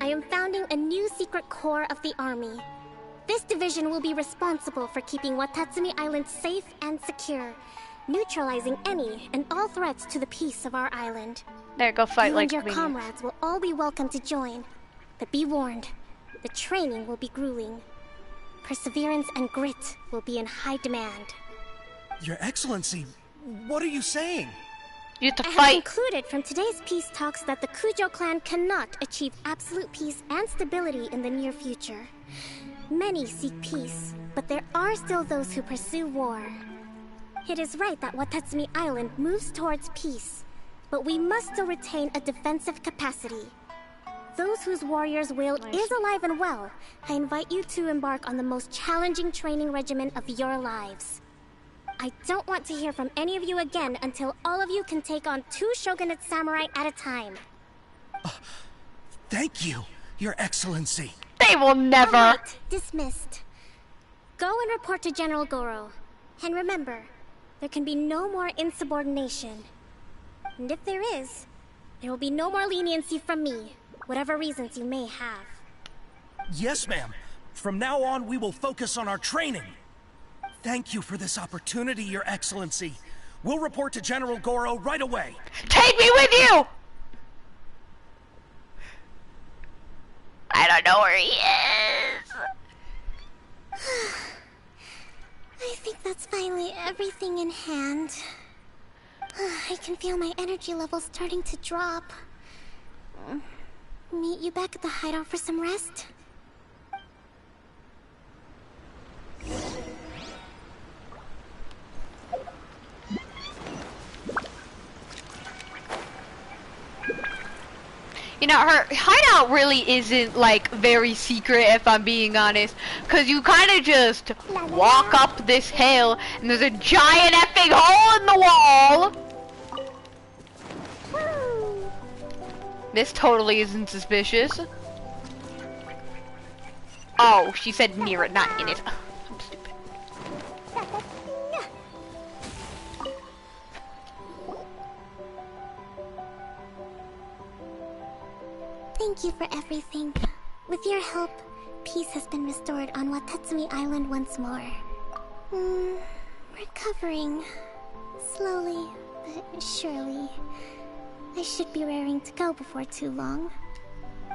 I am founding a new secret corps of the army. This division will be responsible for keeping Watatsumi Island safe and secure, neutralizing any and all threats to the peace of our island. There, go fight You like and your me. comrades will all be welcome to join, but be warned, the training will be grueling. Perseverance and grit will be in high demand. Your Excellency, what are you saying? You have to I fight. have concluded from today's peace talks that the Kujo clan cannot achieve absolute peace and stability in the near future. Many seek peace, but there are still those who pursue war. It is right that Watatsumi Island moves towards peace, but we must still retain a defensive capacity. Those whose warrior's will is alive and well, I invite you to embark on the most challenging training regimen of your lives. I don't want to hear from any of you again until all of you can take on 2 shogunate samurai at a time. Thank you, Your Excellency. They will never. All right, dismissed. Go and report to General Goro. And remember, there can be no more insubordination. And if there is, there will be no more leniency from me, whatever reasons you may have. Yes, ma'am. From now on, we will focus on our training. Thank you for this opportunity, Your Excellency. We'll report to General Goro right away. Take me with you! I don't know where he is. I think that's finally everything in hand. I can feel my energy levels starting to drop. Meet you back at the hideout for some rest? You know, her hideout really isn't, like, very secret, if I'm being honest. Because you kind of just walk up this hill, and there's a giant effing hole in the wall! This totally isn't suspicious. Oh, she said near it, not in it. I'm stupid. Thank you for everything. With your help, peace has been restored on Watatsumi Island once more. Recovering. Slowly, but surely. I should be raring to go before too long.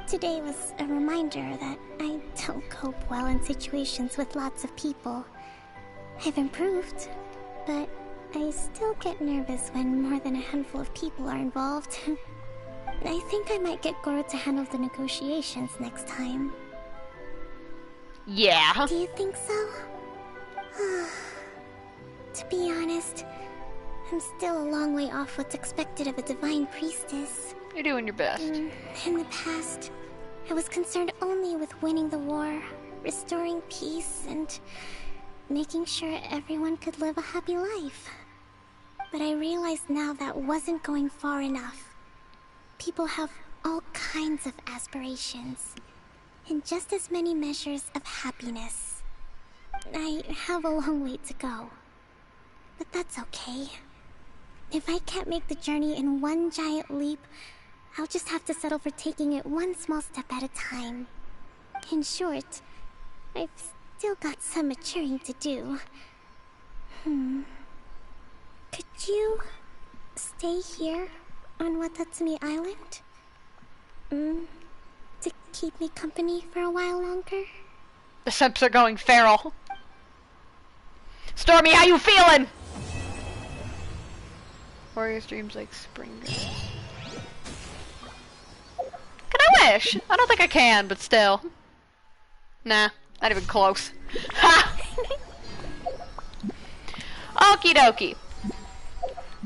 Today was a reminder that I don't cope well in situations with lots of people. I've improved, but I still get nervous when more than a handful of people are involved. I think I might get Goro to handle the negotiations next time. Yeah. Do you think so? To be honest, I'm still a long way off what's expected of a divine priestess. You're doing your best. In the past, I was concerned only with winning the war, restoring peace, and making sure everyone could live a happy life. But I realized now that wasn't going far enough. People have all kinds of aspirations, and just as many measures of happiness. I have a long way to go, but that's okay. If I can't make the journey in one giant leap, I'll just have to settle for taking it one small step at a time. In short, I've still got some maturing to do. Could you stay here on Watatsumi Island? To keep me company for a while longer? The simps are going feral. Stormy, how you feeling? Warrior's dreams like spring grass. Can I wish? I don't think I can, but still. Nah, not even close. Ha! Okie dokie.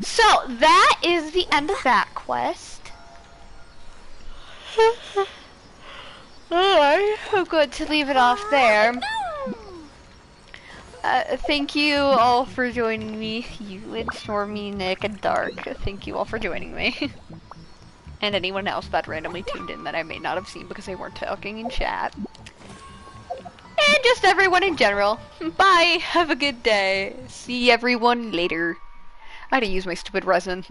So, that is the end of that quest. Alright, I'm going to leave it off there. Thank you all for joining me. You and Stormy, Nick, and Dark. Thank you all for joining me. And anyone else that randomly tuned in that I may not have seen because they weren't talking in chat. And just everyone in general. Bye, have a good day. See everyone later. I had to use my stupid resin.